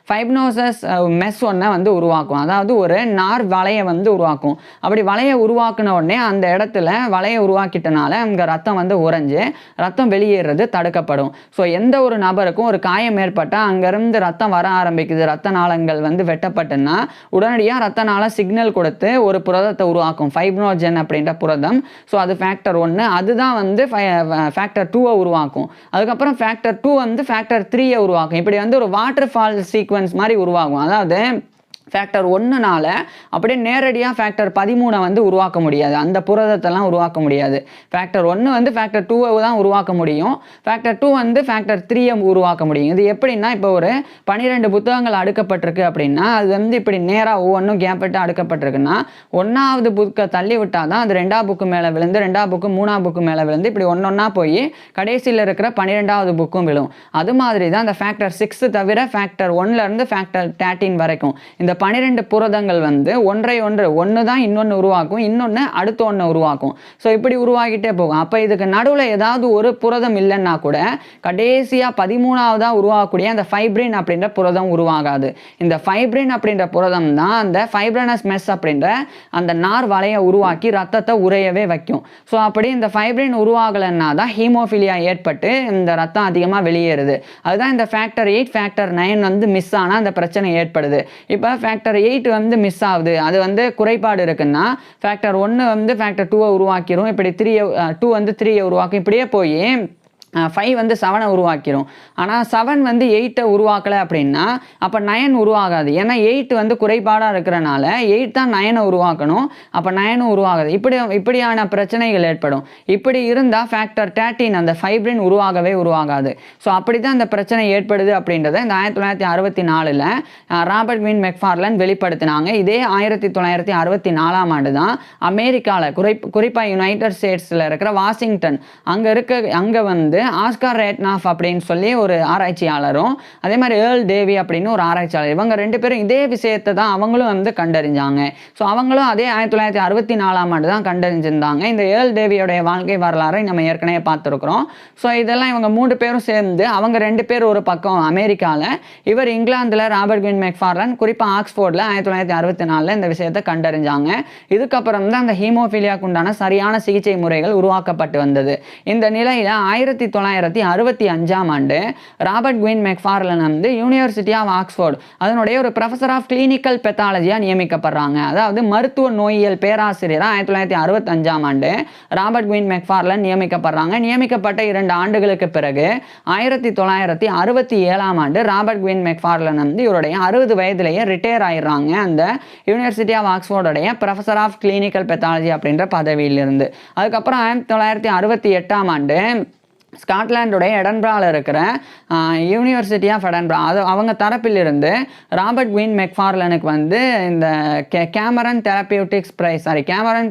ஃபைப்னோசஸ் மெஸ் ஒன்றை வந்து உருவாக்கும். அதாவது ஒரு நார் வலையை வந்து உருவாக்கும். அப்படி வலையை உருவாக்குன உடனே அந்த இடத்துல வலையை உருவாக்கிட்டனால அங்கே ரத்தம் வந்து உறைஞ்சு ரத்தம் வெளியேறது தடுக்கப்படும். ஸோ எந்த ஒரு நபருக்கும் ஒரு காயம் ஏற்பட்டால் அங்கேருந்து ரத்தம் வர ஆரம்பிக்குது, ரத்த நாளங்கள் வந்து வெட்டப்பட்டுன்னா உடனடியாக ரத்த நாள சிக்னல் கொடுத்து ஒரு புரதத்தை உருவாக்கும், ஃபைப்னோஜன் அப்படின்ற புரதம். ஸோ அது ஃபேக்டர் 1. அதுதான் வந்து ஃபேக்டர் 2 உருவாக்கும். அதுக்கப்புறம் ஃபேக்டர் 2 வந்து ஃபேக்டர் 3 உருவாக்கும். இப்படி வந்து ஒரு வாட்டர் ஃபால் சீக்வன்ஸ் மாதிரி உருவாகும். அதாவது ஃபேக்டர் 1னால அப்படியே நேரடியாக ஃபேக்டர் 13 வந்து உருவாக்க முடியாது, அந்த புரதத்தெல்லாம் உருவாக்க முடியாது. ஃபேக்டர் 1 வந்து ஃபேக்டர் 2 தான் உருவாக்க முடியும், ஃபேக்டர் 2 வந்து ஃபேக்டர் 3 உருவாக்க முடியும். இது எப்படின்னா, இப்போ ஒரு 12 புத்தகங்கள் அடுக்கப்பட்டிருக்கு அப்படின்னா அது வந்து இப்படி நேராக ஒவ்வொன்றும் கேப் விட்டு அடுக்கப்பட்டிருக்குன்னா 1வது புக்கை தள்ளி விட்டால் தான் அது 2ஆம் புக்கு மேலே விழுந்து 2ஆம் புக்கு 3ஆம் புக்கு மேலே விழுந்து இப்படி ஒன்றொன்னா போய் கடைசியில் இருக்கிற 12வது புக்கும் விழும். அது மாதிரி தான் அந்த ஃபேக்டர் 6 தவிர ஃபேக்டர் 1லேருந்து ஃபேக்டர் 13 வரைக்கும் இந்த 12 புரதங்கள் வந்து ஒன்று தான் இன்னொன்று உருவாக்கும், இன்னொன்று அடுத்த ஒன்று உருவாக்கும். ஸோ இப்படி உருவாகிட்டே போகும். அப்போ இதுக்கு நடுவில் ஏதாவது ஒரு புரதம் இல்லைன்னா கூட கடைசியாக 13ஆவதாக உருவாகக்கூடிய அந்த ஃபைப்ரின் அப்படின்ற புரதம் உருவாகாது. இந்த ஃபைப்ரின் அப்படின்ற புரதம் தான் அந்த ஃபைப்ரனஸ் மெஸ் அப்படின்ற அந்த நார் வலையை உருவாக்கி ரத்தத்தை உறையவே வைக்கும். ஸோ அப்படி இந்த ஃபைப்ரின் உருவாகலைன்னா தான் ஹீமோஃபிலியா ஏற்பட்டு இந்த ரத்தம் அதிகமாக வெளியேறுது. அதுதான் இந்த ஃபேக்டர் 8 ஃபேக்டர் 9 வந்து மிஸ் ஆனால் அந்த பிரச்சனை ஏற்படுது. இப்போ ஃபேக்டர் 8 வந்து மிஸ் ஆகுது, அது வந்து குறைபாடு இருக்குன்னா ஃபேக்டர் 1 வந்து ஃபேக்டர் 2 உருவாக்கிரும், இப்படி 2 வந்து 3 உருவாக்கும், இப்படியே போய் 5 வந்து 7 உருவாக்கிரும். ஆனால் 7 வந்து 8 உருவாக்கலை அப்படின்னா அப்போ 9 உருவாகாது. ஏன்னா 8 வந்து குறைபாடாக இருக்கிறனால 8 தான் 9 உருவாக்கணும், அப்போ 9 உருவாகாது. இப்படியான பிரச்சனைகள் ஏற்படும். இப்படி இருந்தால் ஃபேக்டர் 13 அந்த ஃபைப்ரின் உருவாகாது. ஸோ அப்படி தான் அந்த பிரச்சனை ஏற்படுது அப்படின்றத இந்த 1964ல் ராபர்ட் குயின் மெக்ஃபார்லன் வெளிப்படுத்தினாங்க. இதே 1964ஆம் ஆண்டு தான் அமெரிக்காவில் குறிப்பாக யுனைடெட் ஸ்டேட்ஸில் இருக்கிற வாஷிங்டன் அங்கே வந்து ஆஸ்கார் ரேட்னாஃப் அப்படின்னு சொல்லி ஒரு ஆராய்ச்சியாளரும் அதே மாதிரி ஏர்ல் டேவி அப்படின்னு ஒரு ஆராய்ச்சியாளர், இவங்க 2 பேரும் இதே விஷயத்தை தான் அவங்களும் வந்து கண்டறிஞ்சாங்க. ஸோ அவங்களும் அதே 1964ஆம் ஆண்டு தான் கண்டறிஞ்சிருந்தாங்க. இந்த ஏர்ல் டேவியோடைய வாழ்க்கை வரலாறை நம்ம ஏற்கனவே பார்த்துருக்குறோம். ஸோ இதெல்லாம் இவங்க 3 பேரும் சேர்ந்து, அவங்க 2 பேர் ஒரு பக்கம் அமெரிக்காவில், இவர் இங்கிலாந்தில் ராபர்ட் குயின் மெக்ஃபார்லன் குறிப்பாக ஆக்ஸ்போர்டில் 1964 இந்த விஷயத்தை கண்டறிஞ்சாங்க. இதுக்கப்புறம் தான் அந்த ஹீமோஃபீலியாவுக்கு உண்டான சரியான சிகிச்சை முறைகள் உருவாக்கப்பட்டு வந்தது. இந்த நிலையில் 1965ஆம் ஆண்டு ராபர்ட் குயின் மெக்ஃபார்லன் வந்து யூனிவர்சிட்டி ஆஃப் ஆக்ஸ்போர்ட் அதனுடைய ஒரு ப்ரொஃபஸர் ஆஃப் கிளினிக்கல் பெத்தாலஜியாக நியமிக்கப்படுறாங்க. அதாவது மருத்துவ நோயியல் பேராசிரியராக 1965ஆம் ஆண்டு ராபர்ட் குயின் மெக்ஃபார்லன் நியமிக்கப்படுறாங்க. நியமிக்கப்பட்ட 2 ஆண்டுகளுக்கு பிறகு 1967ஆம் ஆண்டு ராபர்ட் குயின் மெக்ஃபார்லன் வந்து இவருடைய 60 வயதிலேயே ரிட்டையர் ஆயிடுறாங்க அந்த யூனிவர்சிட்டி ஆஃப் ஆக்ஸ்போர்டுடைய ப்ரொஃபஸர் ஆஃப் கிளினிக்கல் பெத்தாலஜி அப்படின்ற பதவியிலிருந்து. அதுக்கப்புறம் 1968ஆம் ஆண்டு ஸ்காட்லாண்டுடைய எடன்பராவில் இருக்கிற யூனிவர்சிட்டி ஆஃப் எடன்பரா அவங்க தரப்பிலிருந்து ராபர்ட் குயின் மெக்ஃபார்லனுக்கு வந்து இந்த கேமரன்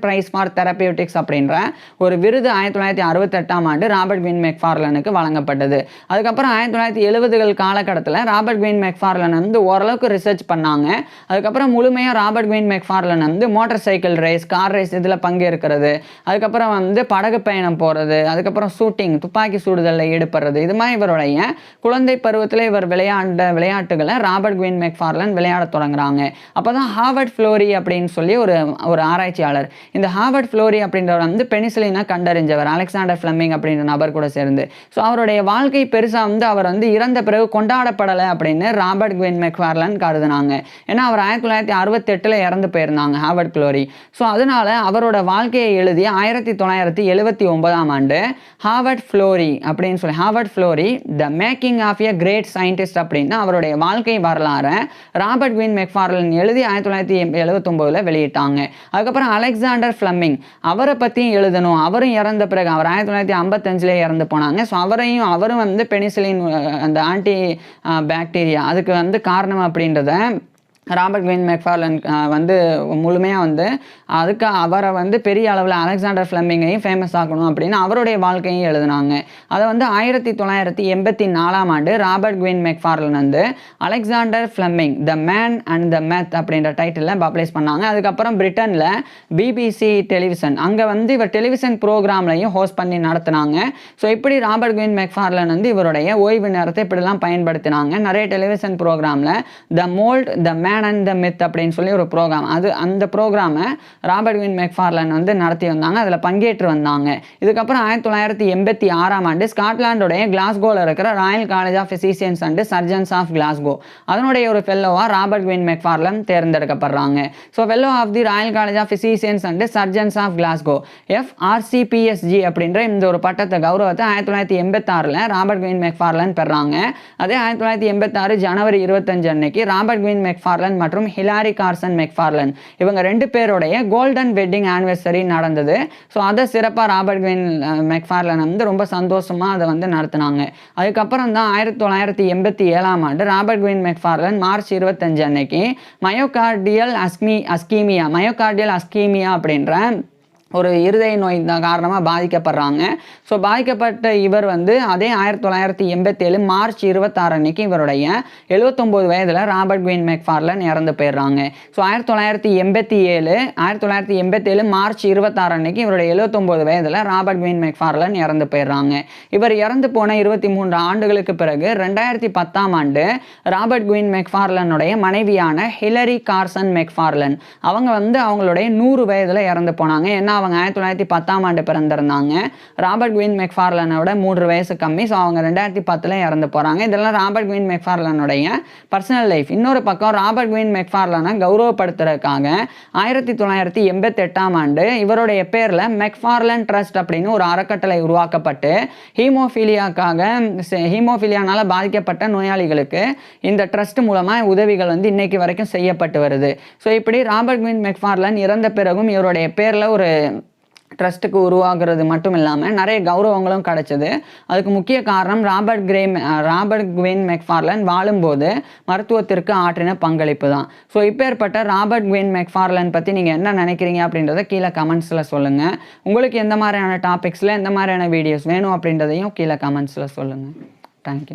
பிரைஸ் ஃபார் தெரப்பியூட்டிக்ஸ் அப்படின்ற ஒரு விருது 1968ஆம் ஆண்டு ராபர்ட் குயின் மெக்ஃபார்லனுக்கு வழங்கப்பட்டது. அதுக்கப்புறம் 1970கள் காலகட்டத்தில் ராபர்ட் குயின் மெக்ஃபார்லன் வந்து ஓரளவுக்கு ரிசர்ச் பண்ணாங்க. அதுக்கப்புறம் முழுமையாக ராபர்ட் குயின் மெக்ஃபார்லன் வந்து motor cycle race, car race இதில் பங்கேற்கிறது, அதுக்கப்புறம் வந்து படகு பயணம் போகிறது, அதுக்கப்புறம் ஷூட்டிங், துப்பாக்கி சூடுதலில் ஈடுபடுறது, இது மாதிரி இவருடைய குழந்தை பருவத்தில் இவர் விளையாண்ட விளையாட்டுகளை ராபர்ட் குயின் மெக்ஃபார்லன் விளையாட தொடங்குறாங்க. அப்போ தான் ஹார்வர்ட் ஃப்ளோரி அப்படின்னு சொல்லி ஒரு ஆராய்ச்சியாளர், இந்த ஹார்வர்ட் ஃப்ளோரி அப்படின்றவர் வந்து பெனிசிலினை கண்டறிஞ்சவர் அலெக்சாண்டர் ஃப்ளெமிங் அப்படின்ற நபர் கூட சேர்ந்து. ஸோ அவருடைய வாழ்க்கை பெருசாக வந்து அவர் வந்து இறந்த பிறகு கொண்டாடப்படலை அப்படின்னு ராபர்ட் குயின் மெக்ஃபார்லன் கருதுனாங்க. ஏன்னா அவர் 1968 இறந்து போயிருந்தாங்க ஹார்வர்ட் ஃப்ளோரி. ஸோ அதனால அவரோட வாழ்க்கையை எழுதி 1979ஆம் ஆண்டு ஹார்வர்ட் ஃப்ளோரி அப்படின்னு சொல்லி Howard Florey the making of a great scientist அப்படின்னு அவருடைய வாழ்க்கை வரலாறை ராபர்ட் குயின் மெக்ஃபார்லன் எழுதி 1979 வெளியிட்டாங்க. அதுக்கப்புறம் அலெக்சாண்டர் ஃப்ளெமிங் அவரை பற்றியும் எழுதணும், அவரும் இறந்த பிறகு அவர் 1955 இறந்து போனாங்க. ஸோ அவரும் வந்து பெனிசிலின் அந்த ஆன்டி பாக்டீரியா அதுக்கு வந்து காரணம் அப்படின்றத ராபர்ட் குயின் மெக்ஃபார்லன் வந்து முழுமையாக வந்து அதுக்கு அவரை வந்து பெரிய அளவில் அலெக்சாண்டர் ஃப்ளெமிங்கையும் ஃபேமஸ் ஆக்கணும் அப்படின்னு அவருடைய வாழ்க்கையும் எழுதினாங்க. அதை வந்து 1984ஆம் ஆண்டு ராபர்ட் குயின் மெக்ஃபார்லன் வந்து Alexander Fleming the man and the myth அப்படின்ற டைட்டிலில் பப்ளிஷ் பண்ணாங்க. அதுக்கப்புறம் பிரிட்டனில் பிபிசி டெலிவிஷன் அங்கே வந்து இவர் டெலிவிஷன் ப்ரோக்ராம்லையும் ஹோஸ்ட் பண்ணி நடத்தினாங்க. ஸோ இப்படி ராபர்ட் குயின் மெக்ஃபார்லன் வந்து இவருடைய ஓய்வு நேரத்தை இப்படிலாம் பயன்படுத்தினாங்க. நிறைய டெலிவிஷன் ப்ரோக்ராமில் the mould the man and the myth அப்படின்னு சொல்லி ஒரு ப்ரோக்ராம், அந்த ப்ரோக்ராமை ராபர்ட் குயின் மெக்ஃபார்லன் வந்து நடத்தி வந்தாங்க, அதில் பங்கேற்று வந்தாங்க. இதுக்கப்புறம் 1986ஆம் ஆண்டு ஸ்காட்லாண்டுடைய கிளாஸ்கோவில் இருக்கிற royal college of physicians and surgeons of Glasgow அதனுடைய ஒரு ஃபெல்லோவாக ராபர்ட் குயின் மெக்ஃபார்லன் தேர்ந்தெடுக்கப்படுறாங்க. So fellow of the royal college of physicians and surgeons of Glasgow FRCPSG அப்படின்ற இந்த ஒரு பட்டத்தை கௌரவத்தை 1986 ராபர்ட் குயின் மெக்ஃபார்லன் பெறாங்க. அதே 1986 ஜனவரி 25 அன்னைக்கு ராபர்ட் குயின் மெக்ஃபார்லன் மற்றும் ஹிலாரி கார்சன் மெக்ஃபார்லன் இவங்க 2 பேருடைய கோல்டன் வெட்டிங் ஆனிவர்சரி நடந்தது. ஸோ அதை சிறப்பாக ராபர்ட் குயின் மெக்ஃபார்லன் வந்து ரொம்ப சந்தோஷமாக அதை வந்து நடத்தினாங்க. அதுக்கப்புறம் தான் 1987ஆம் ஆண்டு ராபர்ட் குயின் மெக்ஃபார்லன் மார்ச் 25 அன்னைக்கு மயோகார்டியல் அஸ்கீமியா அப்படின்ற ஒரு இருதய நோய் காரணமாக பாதிக்கப்படுறாங்க. ஸோ பாதிக்கப்பட்ட இவர் வந்து அதே 1987 மார்ச் 26 அன்னைக்கு இவருடைய 79 வயதில் ராபர்ட் குயின் மெக்ஃபார்லன் இறந்து போயிடுறாங்க. ஸோ 1987 மார்ச் 26 அன்னைக்கு இவருடைய 79 வயதில் ராபர்ட் குயின் மெக்ஃபார்லன் இறந்து போயிடுறாங்க. இவர் இறந்து போன 23 ஆண்டுகளுக்கு பிறகு 2010ஆம் ஆண்டு ராபர்ட் குயின் மெக்ஃபார்லனுடைய மனைவியான ஹிலரி கார்சன் மெக்ஃபார்லன் அவங்க வந்து அவங்களுடைய 100 வயதில் இறந்து போனாங்க. ஏன்னா அவங்க 1910ஆம் ஆண்டு பிறந்திருந்தாங்க. ராபர்ட் குயின் மெக்ஃபார்லனோட 3 வயசு கம்மி. ஸோ அவங்க 2010 இறந்து போகிறாங்க. இதெல்லாம் ராபர்ட் குயின் மெக்ஃபார்லனுடைய பர்சனல் லைஃப். இன்னொரு பக்கம் ராபர்ட் குயின் மெக்ஃபார்லனை கௌரவப்படுத்துறதுக்காக 1988ஆம் ஆண்டு இவருடைய பேரில் மெக்ஃபார்லன் ட்ரஸ்ட் அப்படின்னு ஒரு அறக்கட்டளை உருவாக்கப்பட்டு ஹீமோஃபீலியானால பாதிக்கப்பட்ட நோயாளிகளுக்கு இந்த ட்ரஸ்ட் மூலமாக உதவிகள் வந்து இன்னைக்கு வரைக்கும் செய்யப்பட்டு வருது. ஸோ இப்படி ராபர்ட் குயின் மெக்ஃபார்லன் இறந்த பிறகும் இவருடைய பேரில் ஒரு ட்ரஸ்ட்டுக்கு உருவாகிறது மட்டும் இல்லாமல் நிறைய கௌரவங்களும் கிடைச்சது. அதுக்கு முக்கிய காரணம் ராபர்ட் குவெயின் மெக்ஃபார்லன் வாழும்போது மருத்துவத்திற்கு ஆற்றின பங்களிப்பு தான். ஸோ இப்பேற்பட்ட ராபர்ட் குவெயின் மெக்ஃபார்லன் பற்றி நீங்கள் என்ன நினைக்கிறீங்க அப்படின்றத கீழே கமெண்ட்ஸில் சொல்லுங்கள். உங்களுக்கு எந்த மாதிரியான டாபிக்ஸில் எந்த மாதிரியான வீடியோஸ் வேணும் அப்படின்றதையும் கீழே கமெண்ட்ஸில் சொல்லுங்கள். தேங்க்யூ.